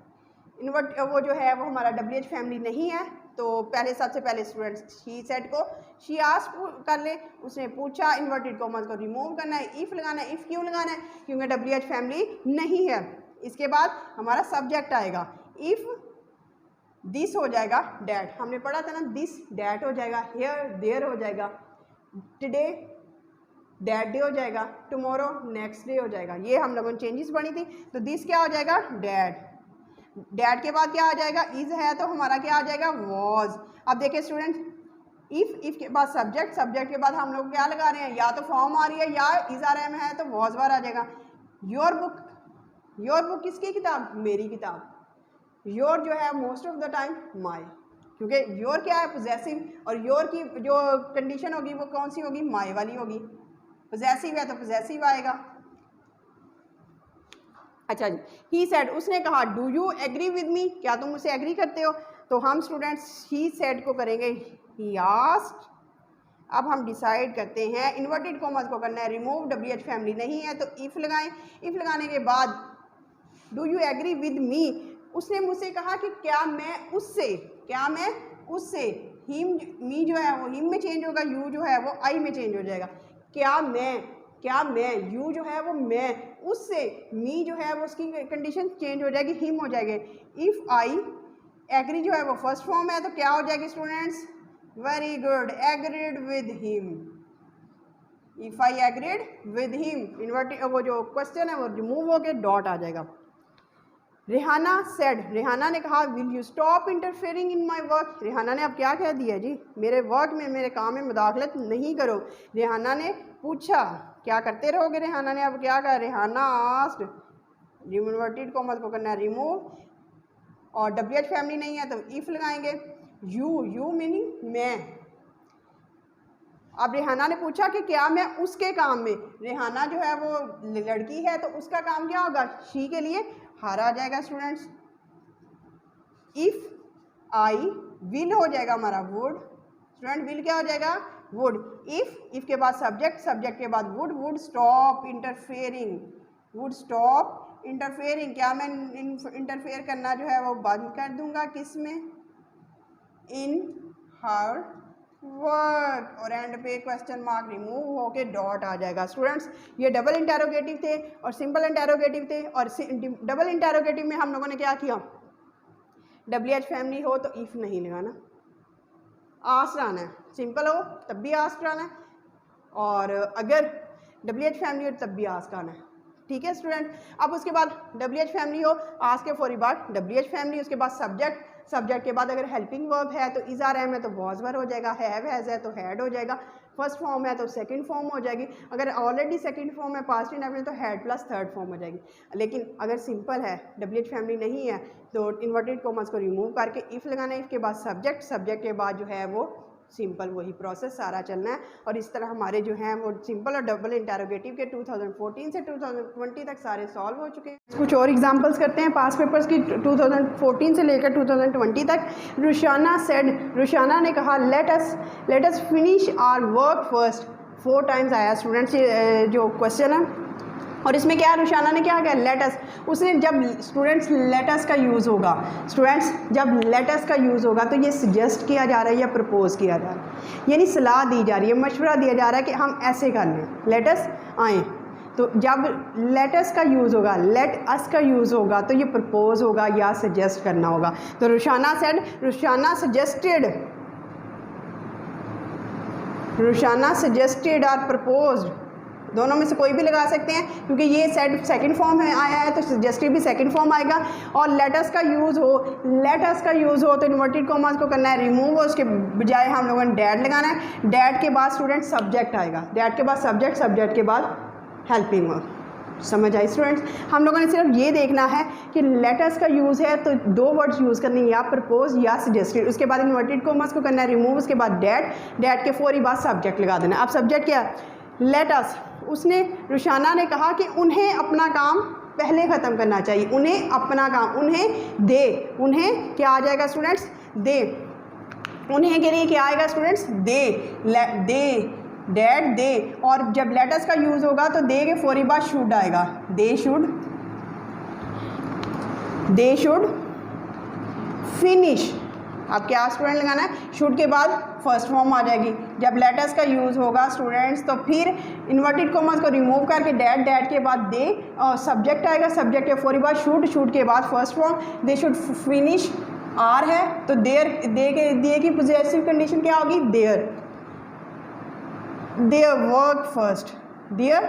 इन्वर्ट वो जो है वो हमारा WH फैमिली नहीं है, तो पहले सबसे पहले स्टूडेंट्स शी सेड को शी आस्क्ड कर ले, उसने पूछा, इन्वर्टेड कॉमर्स को रिमूव करना है, इफ़ लगाना है। इफ़ क्यों लगाना है, क्योंकि WH फैमिली नहीं है। इसके बाद हमारा सब्जेक्ट आएगा, इफ़ दिस हो जाएगा डैट, हमने पढ़ा था ना, दिस डैट हो जाएगा, हेयर देयर हो जाएगा, टुडे डैट डे हो जाएगा, टुमारो नेक्स्ट डे हो जाएगा। ये हम लोगों ने चेंजेस पढ़ी थी। तो दिस क्या हो जाएगा, डैट। डैट के बाद क्या आ जाएगा, इज है, तो हमारा क्या आ जाएगा, वॉज। अब देखिए स्टूडेंट, इफ़ के बाद सब्जेक्ट, सब्जेक्ट के बाद हम लोग क्या लगा रहे हैं, या तो फॉर्म आ रही है या इज आर एम है, तो वॉज बार आ जाएगा। योर बुक, योर बुक किसकी किताब, मेरी किताब। योर जो है most of the time my, क्योंकि योर क्या है, पोजेसिव, और योर की जो कंडीशन होगी वो कौन सी होगी, माई वाली होगी। पोजेसिव है तो पोजेसिव आएगा। अच्छा जी, ही सेड, उसने कहा, do you agree with me, क्या तुम मुझसे एग्री करते हो। तो हम स्टूडेंट्स ही सेड को करेंगे ही आस्क्ड। अब हम डिसाइड करते हैं, इन्वर्टेड कॉमर्स को करना है रिमूव, WH फैमिली नहीं है, तो इफ़ लगाएं। इफ़ लगाने के बाद do you agree with me, उसने मुझसे कहा कि क्या मैं उससे, क्या मैं उससे, हिम, मी जो है वो हिम में चेंज होगा, यू जो है वो आई में चेंज हो जाएगा। क्या मैं, यू जो है वो मैं, उससे, मी जो है वो उसकी कंडीशन चेंज हो जाएगी, हिम हो जाएगी। इफ़ आई एग्री जो है वो फर्स्ट फॉर्म है, तो क्या हो जाएगी students, very good, agreed with him. If I agreed with him, inverted वो जो क्वेश्चन है वो रिमूव हो के डॉट आ जाएगा। रेहाना सेड, रेहाना ने कहा, will you stop interfering in my work. Rehana ने अब क्या कह दिया जी, मेरे वर्क में, मेरे काम में मुदाखलत नहीं करो। रेहाना ने पूछा, क्या करते रहोगे। रेहाना ने अब क्या कहा, रेहाना आस्क्ड, इन्वर्टेड कॉमर्स को करना है रिमूव, और WH फैमिली नहीं है तो इफ़ लगाएंगे। यू मीनिंग मैं। अब रेहाना ने पूछा कि क्या मैं उसके काम में, रेहाना जो है वो लड़की है तो उसका काम क्या होगा, शी के लिए हार आ जाएगा स्टूडेंट्स। इफ़ आई विल हो जाएगा हमारा वुड, स्टूडेंट विल क्या हो जाएगा, वुड। इफ़ के बाद सब्जेक्ट, सब्जेक्ट के बाद would stop interfering, would stop interfering, क्या मैं इंटरफेयर करना जो है वो बंद कर दूंगा, किस में, इन हर वर्क, और एंड पे क्वेश्चन मार्क रिमूव होके डॉट आ जाएगा। स्टूडेंट्स ये डबल इंटेरोगेटिव थे और सिंपल इंटेरोगेटिव थे, और डबल इंटेरोगेटिव में हम लोगों ने क्या किया, WH फैमिली हो तो इफ़ नहीं लगाना, आस्क्ड आना है, सिंपल हो तब भी आस्क्ड आना है, और अगर WH फैमिली हो तब भी आस्क्ड आना है, ठीक है स्टूडेंट। अब उसके बाद WH फैमिली हो, आस्क के फौरी बाद WH फैमिली, उसके बाद सब्जेक्ट, सब्जेक्ट के बाद अगर हेल्पिंग वर्ब है तो इज आर एम है तो वॉज वर हो जाएगा, हैव हैज़ है तो हैड हो जाएगा, फर्स्ट फॉर्म है तो सेकंड फॉर्म हो जाएगी, अगर ऑलरेडी सेकंड फॉर्म है पास्ट इंडेफिनिट तो हैड प्लस थर्ड फॉर्म हो जाएगी। लेकिन अगर सिंपल है, WH फैमिली नहीं है, तो इन्वर्टेड कॉमर्स को रिमूव करके इफ़ लगाना है, इफ़ के बाद सब्जेक्ट, सब्जेक्ट के बाद जो है वो सिंपल, वही प्रोसेस सारा चलना है। और इस तरह हमारे जो हैं वो सिंपल और डबल इंटेरोगेटिव के 2014 से 2020 तक सारे सॉल्व हो चुके हैं। कुछ और एग्जांपल्स करते हैं पास पेपर्स की 2014 से लेकर 2020 तक। रुशाना सेड, रुशाना ने कहा, let us finish our work first. 4 times आया स्टूडेंट्स जो क्वेश्चन है, और इसमें क्या रुशाना ने क्या किया, लेटस। उसने जब स्टूडेंट्स लेटस का यूज़ होगा, स्टूडेंट्स जब लेटस का यूज़ होगा तो ये सजेस्ट किया जा रहा है या प्रपोज किया जा रहा है, यानी सलाह दी जा रही है, मशवरा दिया जा रहा है कि हम ऐसे कर लें, लेटस आएँ। तो जब लेटस का यूज़ होगा, लेट अस का यूज़ होगा तो ये प्रपोज होगा या सजेस्ट करना होगा। तो रुशाना सेड, रुशाना सजेस्टेड और प्रपोज्ड, दोनों में से कोई भी लगा सकते हैं, क्योंकि ये सेकंड फॉर्म में आया है तो सजेस्टिव भी सेकंड फॉर्म आएगा। और लेटस का यूज़ हो तो इन्वर्टेड कॉमर्स को करना है रिमूव, उसके बजाय हम लोगों ने डैट लगाना है। डैट के बाद स्टूडेंट सब्जेक्ट आएगा, डैट के बाद सब्जेक्ट, सब्जेक्ट के बाद हेल्पिंग वर्ब। समझ आई स्टूडेंट्स। हम लोगों ने सिर्फ ये देखना है कि लेटस का यूज़ है तो 2 वर्ड्स यूज़ करने, या प्रपोज या सजेस्टेड। उसके बाद इन्वर्टेड कॉमर्स को करना है रिमूव, उसके बाद डैट, डैट के फौरी बाद सब्जेक्ट लगा देना। अब सब्जेक्ट क्या, लेटस, उसने रुशाना ने कहा कि उन्हें अपना काम पहले ख़त्म करना चाहिए, उन्हें अपना काम, उन्हें दे, उन्हें क्या आ जाएगा स्टूडेंट्स, दे, उन्हें के लिए क्या आएगा स्टूडेंट्स, दे, दे, डैड दे, और जब लेटर्स का यूज़ होगा तो दे के फौरी बाद शुड आएगा, दे शुड फिनिश। अब क्या स्टूडेंट लगाना है, शुड के बाद फर्स्ट फॉर्म आ जाएगी। जब लेटर्स का यूज़ होगा स्टूडेंट्स तो फिर इन्वर्टेड कॉमर्स को रिमूव करके डैड, डैड के बाद दे, और सब्जेक्ट आएगा, सब्जेक्ट के फौरी बाद शुड, शुड के बाद first form, they should finish, are है तो देयर, दे की पॉजिटिव कंडीशन क्या होगी, their work first, their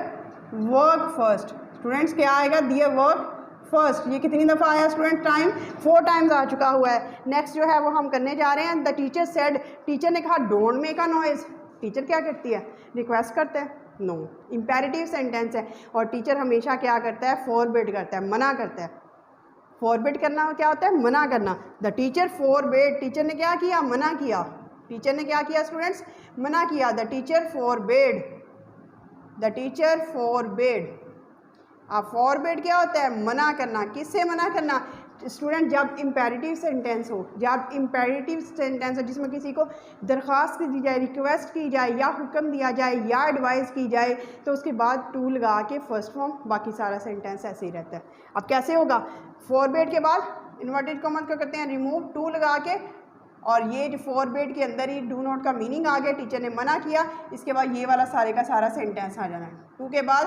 work first. Students क्या आएगा, देयर वर्क फर्स्ट। ये कितनी दफ़ा आया स्टूडेंट, टाइम 4 टाइम्स आ चुका हुआ है। नेक्स्ट जो है वो हम करने जा रहे हैं, द टीचर सेड, टीचर ने कहा don't make a noise. Teacher क्या करती है, रिक्वेस्ट करते हैं, नो, इम्पेरेटिव सेंटेंस है, और टीचर हमेशा क्या करता है, फॉरबिड करता है, मना करता है। फॉरबिड करना क्या होता है, मना करना। द टीचर फॉरबिड, टीचर ने क्या किया, मना किया, टीचर ने क्या किया स्टूडेंट्स, मना किया। The teacher forbid, the teacher forbid. अब फॉरबिड क्या होता है, मना करना, किससे मना करना स्टूडेंट, जब इम्पेरेटिव सेंटेंस हो, जब इम्पेरेटिव सेंटेंस हो जिसमें किसी को दरख्वास्त दी जाए, रिक्वेस्ट की जाए, या हुक्म दिया जाए, या एडवाइस की जाए, तो उसके बाद टू लगा के फर्स्ट फॉर्म, बाकी सारा सेंटेंस ऐसे ही रहता है। अब कैसे होगा, फॉरबिड के बाद इन्वर्टेड कॉमर्स को करते हैं रिमूव, टू लगा के, और ये जो फॉरबिड के अंदर ही डू नॉट का मीनिंग आ गया, टीचर ने मना किया, इसके बाद ये वाला सारे का सारा सेंटेंस आ जाना है, टू के बाद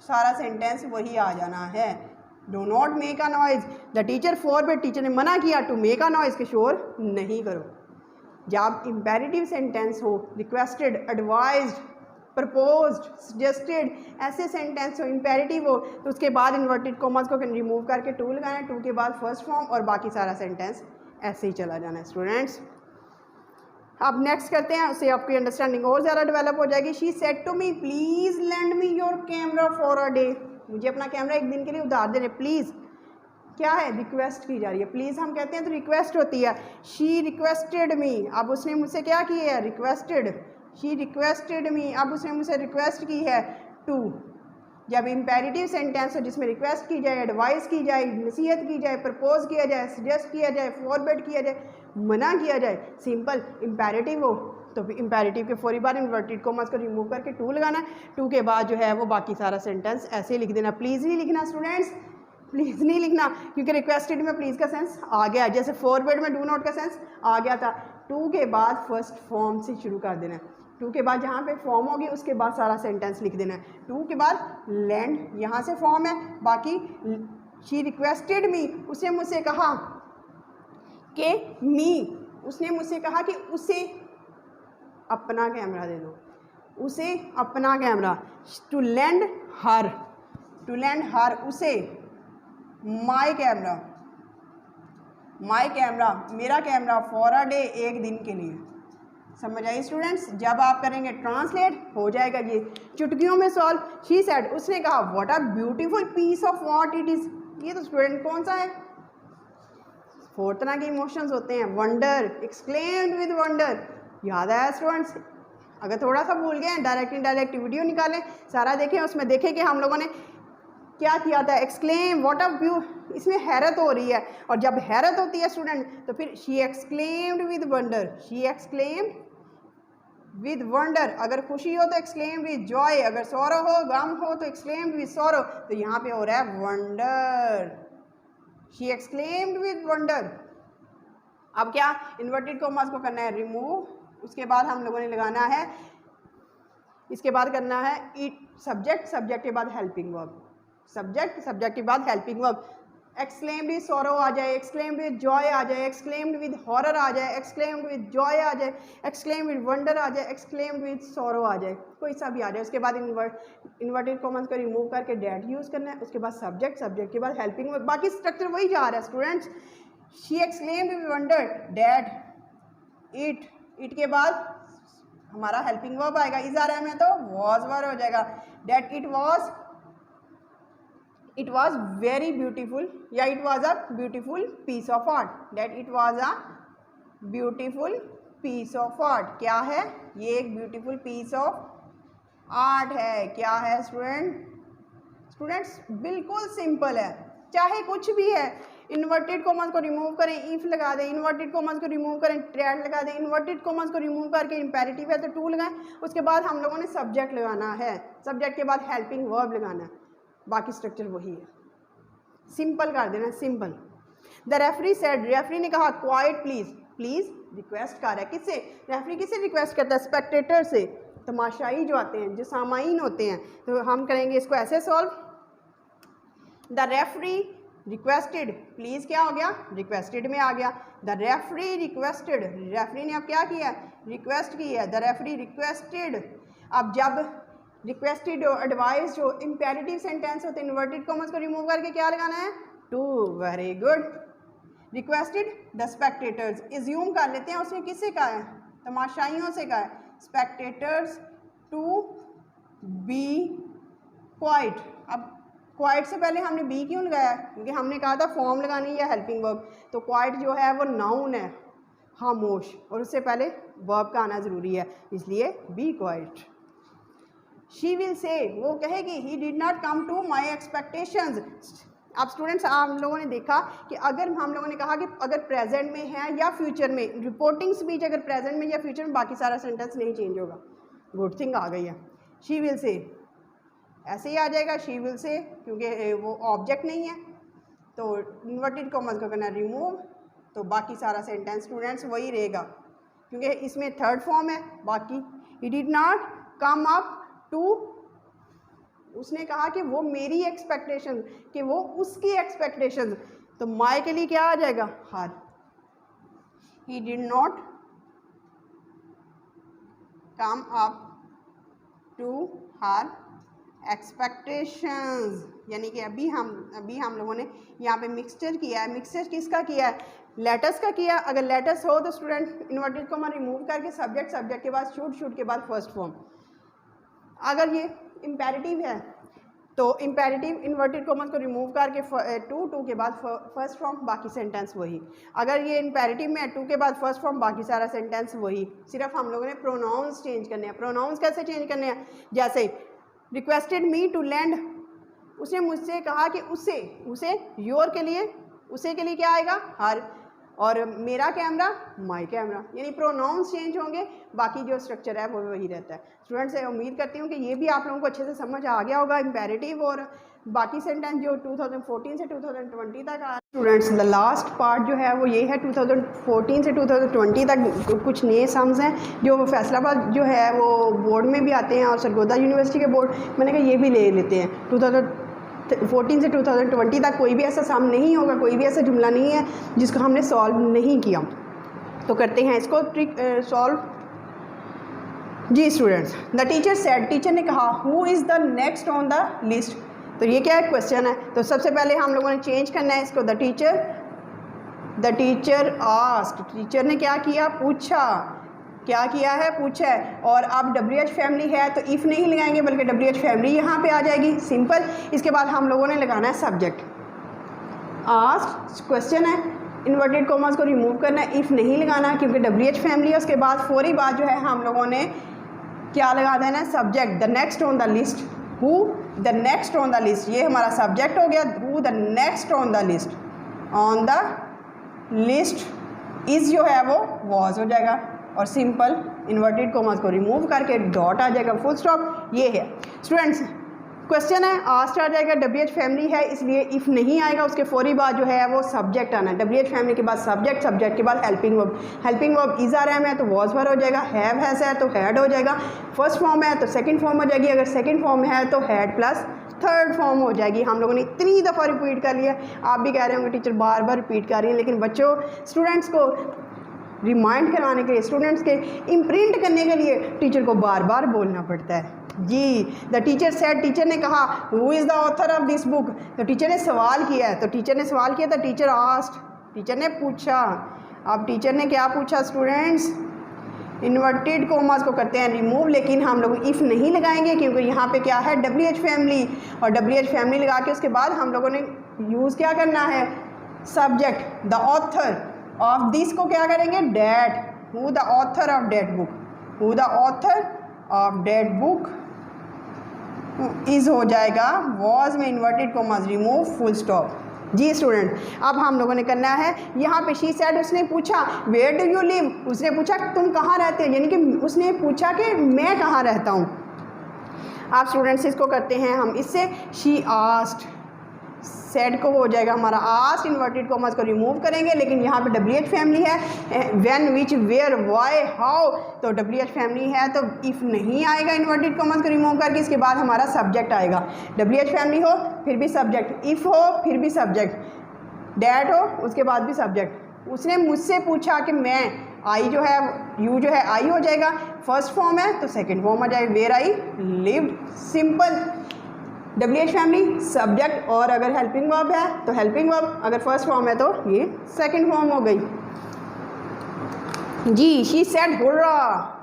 सारा सेंटेंस वही आ जाना है, do not make a noise. The teacher forbid, teacher ने मना किया, टू मेक अ नॉइज़, के शोर नहीं करो। जब इम्पेरेटिव सेंटेंस हो, रिक्वेस्टेड, एडवाइज्ड, प्रपोज्ड, सजेस्टेड, ऐसे सेंटेंस हो, इम्पेरेटिव हो, तो उसके बाद इन्वर्टेड कॉमर्स को रिमूव करके टू लगाना है, टू के बाद फर्स्ट फॉर्म, और बाकी सारा सेंटेंस ऐसे ही चला जाना है स्टूडेंट्स। अब नेक्स्ट करते हैं, उससे आपकी अंडरस्टैंडिंग और ज़्यादा डेवलप हो जाएगी। She said to me please lend me your camera for a day, मुझे अपना कैमरा एक दिन के लिए उधार दे रहे, प्लीज़ क्या है, रिक्वेस्ट की जा रही है, प्लीज़ हम कहते हैं तो रिक्वेस्ट होती है। शी रिक्वेस्टेड मी, अब उसने मुझसे क्या की है, रिक्वेस्टेड, शी रिक्वेस्टेड मी, अब उसने मुझसे रिक्वेस्ट की है, टू। जब इम्पेरेटिव सेंटेंस हो जिसमें रिक्वेस्ट की जाए, एडवाइस की जाए, नसीहत की जाए, प्रपोज किया जाए, सजेस्ट किया जाए, फॉरवर्ड किया जाए, मना किया जाए, सिंपल इम्पेरेटिव हो, तो इम्पेरेटिव के फौरी बाद इन्वर्टेड कॉमर्स को रिमूव करके टू लगाना है, टू के बाद जो है वो बाकी सारा सेंटेंस ऐसे ही लिख देना। प्लीज़ नहीं लिखना स्टूडेंट्स, प्लीज़ नहीं लिखना, क्योंकि रिक्वेस्टेड में प्लीज़ का सेंस आ गया, जैसे फॉरवर्ड में डू नॉट का सेंस आ गया था। टू के बाद फर्स्ट फॉर्म से शुरू कर देना है, टू के बाद जहाँ पे फॉर्म होगी उसके बाद सारा सेंटेंस लिख देना है। टू के बाद लैंड, यहाँ से फॉर्म है, बाकी शी रिक्वेस्टेड मी, उसने मुझसे कहा कि मी, उसने मुझसे कहा कि उसे अपना कैमरा दे दो, उसे अपना camera. To lend her, to lend her, उसे माई कैमरा, माई कैमरा, मेरा कैमरा, फॉर अ डे, एक दिन के लिए। समझ आई स्टूडेंट्स, जब आप करेंगे ट्रांसलेट हो जाएगा ये चुटकियों में सॉल्व। शी सेड, उसने कहा what a beautiful piece of what it is, ये तो स्टूडेंट कौन सा है, 4 तरह के इमोशंस होते हैं, वंडर, एक्सक्लेम्ड विद वंडर, याद आया स्टूडेंट्स। अगर थोड़ा सा भूल गए डायरेक्ट इनडायरेक्ट वीडियो निकालें, सारा देखें, उसमें देखें कि हम लोगों ने क्या किया था, एक्सक्लेम, व्हाट अ व्यू, इसमें हैरत हो रही है, और जब हैरत होती है स्टूडेंट तो फिर she exclaimed with wonder, she exclaimed with wonder, अगर खुशी हो तो एक्सक्लेम्ड विद जॉय, अगर सौरो हो, गम हो तो एक्सक्लेम्ड विद सौरो, तो यहाँ पे हो रहा है wonder, she exclaimed with wonder. अब क्या इन्वर्टेड कॉमर्स को करना है रिमूव, उसके बाद हम लोगों ने लगाना है, इसके बाद करना है इट, सब्जेक्ट, सब्जेक्ट के बाद हेल्पिंग वर्ब, सब्जेक्ट, सब्जेक्ट के बाद helping verb. Exclaimed with sorrow आ जाए, एक्सक्लेम्ड विद जॉय आ जाए, एक्सक्लेम्ड विद हॉरर आ जाए, एक्सक्लेम्ड विद जॉय आ जाए, एक्सक्लेम्ड विद वंडर आ जाए, एक्सक्लेम्ड विद सॉरो आ जाए, कोई सा भी आ जाए। उसके बाद इन्वर्टेड कॉमर्स को रिमूव करके डैट यूज़ करना है, उसके बाद सब्जेक्ट, सब्जेक्ट के बाद हेल्पिंग वर्ब, बाकी स्ट्रक्चर वही जा रहा है students. She exclaimed with wonder, that, it, it के बाद हमारा हेल्पिंग वर्ब आएगा, इज आ रहा है में तो वॉज वर्ब हो जाएगा, that it was very beautiful, या it was a beautiful piece of art, that it was a beautiful piece of art, क्या है ये, एक ब्यूटीफुल पीस ऑफ आर्ट है। क्या है स्टूडेंट्स बिल्कुल सिंपल है, चाहे कुछ भी है। इन्वर्टेड कॉमर्स को रिमूव करें, इफ लगा दें, इन्वर्टेड कॉमर्स को रिमूव करें, ट्रेड लगा दें, इन्वर्टेड कॉमर्स को रिमूव करके इम्पेरेटिव है तो टू लगाएं, उसके बाद हम लोगों ने सब्जेक्ट लगाना है, सब्जेक्ट के बाद हेल्पिंग वर्ब लगाना है, बाकी स्ट्रक्चर वही है। सिंपल कर देना, simple. The referee said, referee ने कहा क्वाइट प्लीज रिक्वेस्ट कर रहा है, किससे? रेफरी किससे रिक्वेस्ट करता है? स्पेक्टेटर से, तमाशाई जो आते हैं, जो सामाईन होते हैं। तो हम करेंगे इसको ऐसे solve. The referee requested, please क्या हो गया? रिक्वेस्टेड में आ गया। द रेफरी रिक्वेस्टेड, रेफरी ने अब क्या किया? रिक्वेस्ट की है। द रेफरी रिक्वेस्टेड, अब जब रिक्वेस्टेड हो, एडवाइज हो, इम्पेरेटिव सेंटेंस हो तो इन्वर्टेड कॉमर्स को रिमूव करके क्या लगाना है? To. Very good. Requested the spectators, assume कर लेते हैं उसने किससे कहा है? तमाशाइयों से कहा है। Spectators to be quiet. अब क्वाइट से पहले हमने बी क्यों लगाया? क्योंकि हमने कहा था फॉर्म लगानी है हेल्पिंग वर्ब, तो क्वाइट जो है वो नाउन है, खामोश, और उससे पहले वर्ब का आना ज़रूरी है, इसलिए B quite. She will say, वो कहेगी he did not come to my expectations. अब स्टूडेंट्स आप लोगों ने देखा कि अगर हम लोगों ने कहा कि अगर प्रेजेंट में है या फ्यूचर में, रिपोर्टिंग स्पीच अगर प्रेजेंट में या फ्यूचर में, बाकी सारा सेंटेंस नहीं चेंज होगा। गुड थिंग आ गई है। शी विल से ऐसे ही आ जाएगा, शी विल से, क्योंकि वो ऑब्जेक्ट नहीं है, तो इन्वर्टेड कॉमर्स को करना रिमूव, तो बाकी सारा सेंटेंस स्टूडेंट्स वही रहेगा, क्योंकि इसमें थर्ड फॉर्म है। बाकी he did not come up to, उसने कहा कि वो मेरी एक्सपेक्टेशन, कि वो उसकी एक्सपेक्टेशन, तो माय के लिए क्या आ जाएगा? Her. He did not come up to her expectations, यानी कि अभी हम लोगों ने यहाँ पे मिक्सचर किया है। मिक्सचर किसका किया है? लेटर्स का किया। अगर लेटर्स हो तो स्टूडेंट इन्वर्टेड कॉमा रिमूव करके सब्जेक्ट के बाद शुड के बाद फर्स्ट फॉर्म। अगर ये इम्पेरेटिव है तो इम्पेरेटिव इन्वर्टेड कॉमर्स को रिमूव करके टू के बाद फर्स्ट फॉर्म, बाकी सेंटेंस वही। अगर ये इम्पेरेटिव में है टू के बाद फर्स्ट फॉर्म, बाकी सारा सेंटेंस वही, सिर्फ हम लोगों ने प्रोनाउंस चेंज करने हैं। प्रोनाउंस कैसे चेंज करने हैं? जैसे रिक्वेस्टेड मी टू लैंड, उसने मुझसे कहा कि उसे योर के लिए, उसे के लिए क्या आएगा? हर, और मेरा कैमरा माय कैमरा, यानी प्रोनाउंस चेंज होंगे, बाकी जो स्ट्रक्चर है वो वही रहता है। स्टूडेंट्स उम्मीद करती हूँ कि ये भी आप लोगों को अच्छे से समझ आ गया होगा, इम्पेरेटिव और बाकी सेंटेंस जो 2014 से 2020 तक आया। स्टूडेंट्स द लास्ट पार्ट जो है वो ये है, 2014 से 2020 तक कुछ नए सम्स हैं जो फैसलाबाद जो है वो बोर्ड में भी आते हैं और सरगोदा यूनिवर्सिटी के बोर्ड, मैंने कहा ये भी ले लेते हैं। 2014 से 2020 तक कोई भी ऐसा सम नहीं होगा, कोई भी ऐसा जुमला नहीं है जिसको हमने सॉल्व नहीं किया। तो करते हैं इसको सॉल्व। जी students, the teacher said, teacher ने कहा who is the next on the list. तो ये क्या है? क्वेश्चन है। तो सबसे पहले हम लोगों ने चेंज करना है इसको। द टीचर आस्क्ड, टीचर ने क्या किया? पूछा। क्या किया है? पूछा है। और अब WH फैमिली है तो इफ़ नहीं लगाएंगे बल्कि WH फैमिली यहाँ पे आ जाएगी, सिंपल। इसके बाद हम लोगों ने लगाना है सब्जेक्ट। आस्क्ड क्वेश्चन है, इन्वर्टेड कॉमर्स को रिमूव करना है, इफ़ नहीं लगाना क्योंकि WH फैमिली है। उसके बाद फौरी बाद जो है हम लोगों ने क्या लगा देना है? Subject. The next on the list, who the next on the list, ये हमारा सब्जेक्ट हो गया। Who the next on the list, on the list is जो है वो वॉज हो जाएगा, और सिंपल इन्वर्टेड कॉमर्स को रिमूव करके डॉट आ जाएगा, फुल स्टॉप। ये है स्टूडेंट्स क्वेश्चन है, आस्ट आ जाएगा, WH फैमिली है इसलिए इफ़ नहीं आएगा, उसके फौरी बाद जो है वो सब्जेक्ट आना है। WH फैमिली के बाद सब्जेक्ट, सब्जेक्ट के बाद हेल्पिंग वर्ब इज़ आ रहा है तो वॉज पर हो जाएगा, हैव हैज़ है तो हैड हो जाएगा, फर्स्ट फॉर्म है तो सेकंड फॉर्म हो जाएगी, अगर सेकंड फॉर्म है तो हैड प्लस थर्ड फॉर्म हो जाएगी। हम लोगों ने इतनी दफ़ा रिपीट कर लिया, आप भी कह रहे होंगे टीचर बार बार रिपीट कर रही हैं, लेकिन बच्चों स्टूडेंट्स को रिमाइंड करवाने के लिए, स्टूडेंट्स के इम्प्रिंट करने के लिए टीचर को बार बार बोलना पड़ता है। जी, द टीचर सेड, टीचर ने कहा who is the author of this book, तो टीचर ने सवाल किया है, तो टीचर ने सवाल किया तो टीचर आस्क्ड, टीचर ने पूछा। अब टीचर ने क्या पूछा स्टूडेंट्स? इन्वर्टेड कॉमास को करते हैं रिमूव, लेकिन हम लोग इफ़ नहीं लगाएंगे क्योंकि यहाँ पे क्या है? WH फैमिली, और WH फैमिली लगा के उसके बाद हम लोगों ने यूज़ क्या करना है? Subject. The author of this को क्या करेंगे? That. Who the author of that book, who the author of that book is हो जाएगा, वॉज में inverted commas remove, full stop. जी स्टूडेंट, अब हम लोगों ने करना है यहाँ पे शी सेड, उसने पूछा वेयर डू यू लिव, उसने पूछा तुम कहाँ रहते हो, यानी कि उसने पूछा कि मैं कहाँ रहता हूँ। आप स्टूडेंट्स इसको करते हैं हम इससे, शी आस्क्ड, सेड को हो जाएगा हमारा आस्क्ड, इन्वर्टेड कॉमास को रिमूव करेंगे, लेकिन यहाँ पे WH फैमिली है, when, which, where, why, how, तो WH फैमिली है तो इफ़ नहीं आएगा इन्वर्टेड कॉमास को रिमूव करके, इसके बाद हमारा सब्जेक्ट आएगा। WH फैमिली हो फिर भी सब्जेक्ट, इफ़ हो फिर भी सब्जेक्ट, डैट हो उसके बाद भी सब्जेक्ट। उसने मुझसे पूछा कि मैं, आई जो है, यू जो है आई हो जाएगा, फर्स्ट फॉर्म है तो सेकेंड फॉर्म आ जाएगा, where I lived, simple. WH family subject, और अगर हेल्पिंग वर्ब है तो हेल्पिंग वर्ब, अगर फर्स्ट फॉर्म है तो ये सेकंड फॉर्म हो गई। जी, she said hurrah,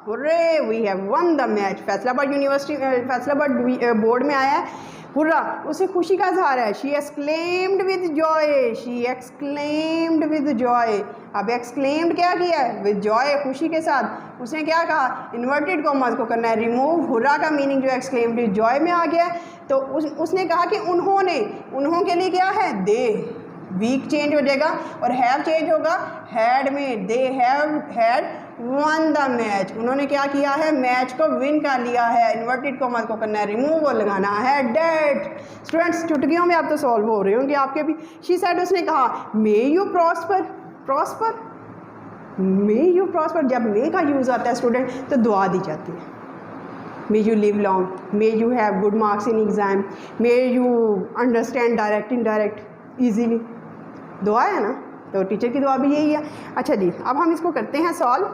hurray we have won the match. Faisalabad university, Faisalabad board में आया है हुर्रा, उसे खुशी का इजहार है। She exclaimed with joy, she exclaimed with joy. अब एक्सक्लेम्ड क्या किया है, विद जॉय, खुशी के साथ। उसने क्या कहा, इन्वर्टेड कॉमास को करना है रिमूव, हुर्रा का मीनिंग जो एक्सक्लेम्ड विद जॉय में आ गया, तो उसने कहा कि उन्होंने, उन्हों के लिए क्या है, दे, वीक चेंज हो जाएगा और हैव चेंज होगा हैड में, they have had one the match, उन्होंने क्या किया है, मैच को विन कर लिया है। इन्वर्टेड कॉमास को करना है रिमूव और लगाना है डेट। स्टूडेंट्स चुटकियों में आप तो सॉल्व हो रहे होंगे आपके भी। शी सेड, उसने कहा may you prosper, prosper, may you prosper, जब मे का यूज़ आता है स्टूडेंट तो दुआ दी जाती है। May you live long, may you have good marks in exam, may you understand direct indirect easily, दुआ है ना, तो टीचर की दुआ भी यही है। अच्छा जी, अब हम इसको करते हैं सॉल्व।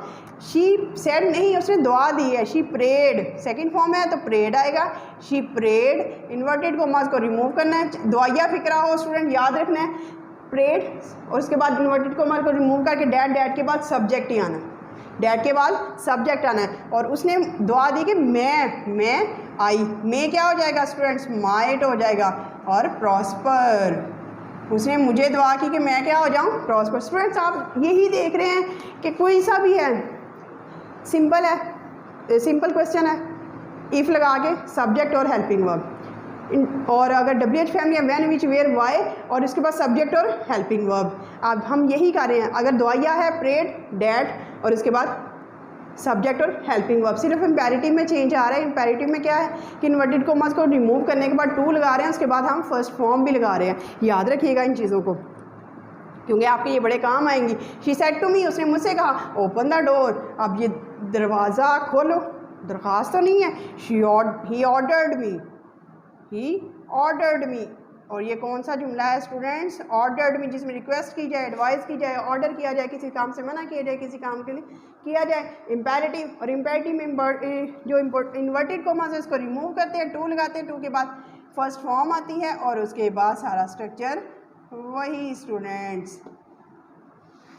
शी सेड नहीं, उसने दुआ दी है, शी प्रेड, सेकंड फॉर्म है तो प्रेड आएगा, शी प्रेड, इन्वर्टेड कॉमास को रिमूव करना है, दुआया फिक्रा हो स्टूडेंट याद रखना है, प्रेड और उसके बाद इन्वर्टेड कॉमास को रिमूव करके डैट, डैट के बाद सब्जेक्ट ही आना है, डैट के बाद सब्जेक्ट आना है। और उसने दुआ दी कि मैं आई, मैं क्या हो जाएगा स्टूडेंट्स, माइट हो जाएगा, और प्रॉस्पर, उसने मुझे दुआ की कि मैं क्या हो जाऊं, प्रॉस्पर। स्टूडेंट्स आप यही देख रहे हैं कि कोई सा भी है, सिंपल है, सिंपल क्वेश्चन है, इफ़ लगा के सब्जेक्ट और हेल्पिंग वर्ब, और अगर WH फैमिली है व्हेन, विच, वेयर, व्हाई, और इसके बाद सब्जेक्ट और हेल्पिंग वर्ब। अब हम यही कर रहे हैं, अगर दुआया है प्रेड, डैट, और इसके बाद सब्जेक्ट और हेल्पिंग वर्ब, सिर्फ इंपेरेटिव में चेंज आ रहा है। इंपेरेटिव में क्या है कि इन्वर्टेड कॉमास को रिमूव करने के बाद टू लगा रहे हैं, उसके बाद हम फर्स्ट फॉर्म भी लगा रहे हैं। याद रखिएगा इन चीज़ों को, क्योंकि आपके ये बड़े काम आएंगी। शी सेड टू मी, उसने मुझसे कहा ओपन द डोर, अब ये दरवाज़ा खोलो, दरख्वास्त तो नहीं है। He ordered me, he ordered मी, और ये कौन सा जुमला है स्टूडेंट्स, ऑर्डर्ड मी, जिसमें रिक्वेस्ट की जाए, एडवाइस की जाए, ऑर्डर किया जाए, किसी काम से मना किया जाए, किसी काम के लिए किया जाए। इम्पेरेटिव, और इम्पेरेटिव में जो इन्वर्टेड कॉमास है इसको रिमूव करते हैं, टू लगाते हैं, टू के बाद फर्स्ट फॉर्म आती है और उसके बाद सारा स्ट्रक्चर वही स्टूडेंट्स।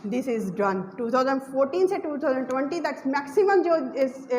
This is done. 2014 से 2020 तक मैक्सिमम जो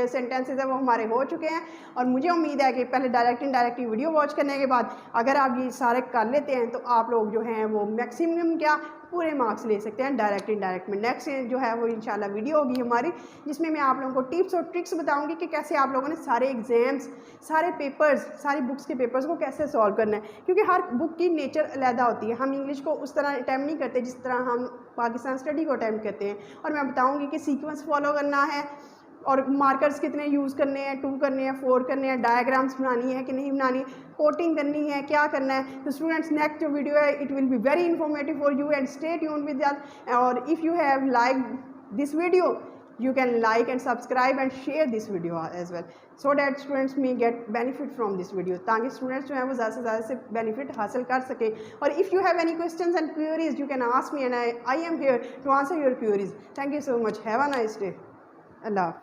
सेंटेंसेस है वो हमारे हो चुके हैं, और मुझे उम्मीद है कि पहले डायरेक्ट इनडायरेक्ट वीडियो वॉच करने के बाद अगर आप ये सारे कर लेते हैं तो आप लोग जो हैं वो मैक्सिमम क्या पूरे मार्क्स ले सकते हैं डायरेक्ट इनडायरेक्ट में। नेक्स्ट जो है वो इंशाल्लाह वीडियो होगी हमारी, जिसमें मैं आप लोगों को टिप्स और ट्रिक्स बताऊंगी कि कैसे आप लोगों ने सारे एग्जाम्स, सारे पेपर्स, सारी बुक्स के पेपर्स को कैसे सॉल्व करना है, क्योंकि हर बुक की नेचर अलहदा होती है। हम इंग्लिश को उस तरह अटैम्प्ट नहीं करते जिस तरह हम पाकिस्तान स्टडी को अटैम्प्ट करते हैं, और मैं बताऊँगी कि सीक्वेंस फॉलो करना है और मार्कर्स कितने यूज़ करने हैं, 2 करने हैं, 4 करने हैं, डायग्राम्स बनानी है कि नहीं बनानी, कोटिंग करनी है, क्या करना है। तो स्टूडेंट्स नेक्स्ट जो वीडियो है it will be very informative for you, and stay tuned with that. और if you have like this video you can like and subscribe and share this video as well, so that students may get benefit from this video, ताकि students जो हैं वो ज़्यादा से ज़्यादा से benefit हासिल कर सके। और if you have any questions and queries you can ask me, and I am here to answer your queries. Thank you so much. Have a nice day. Allah.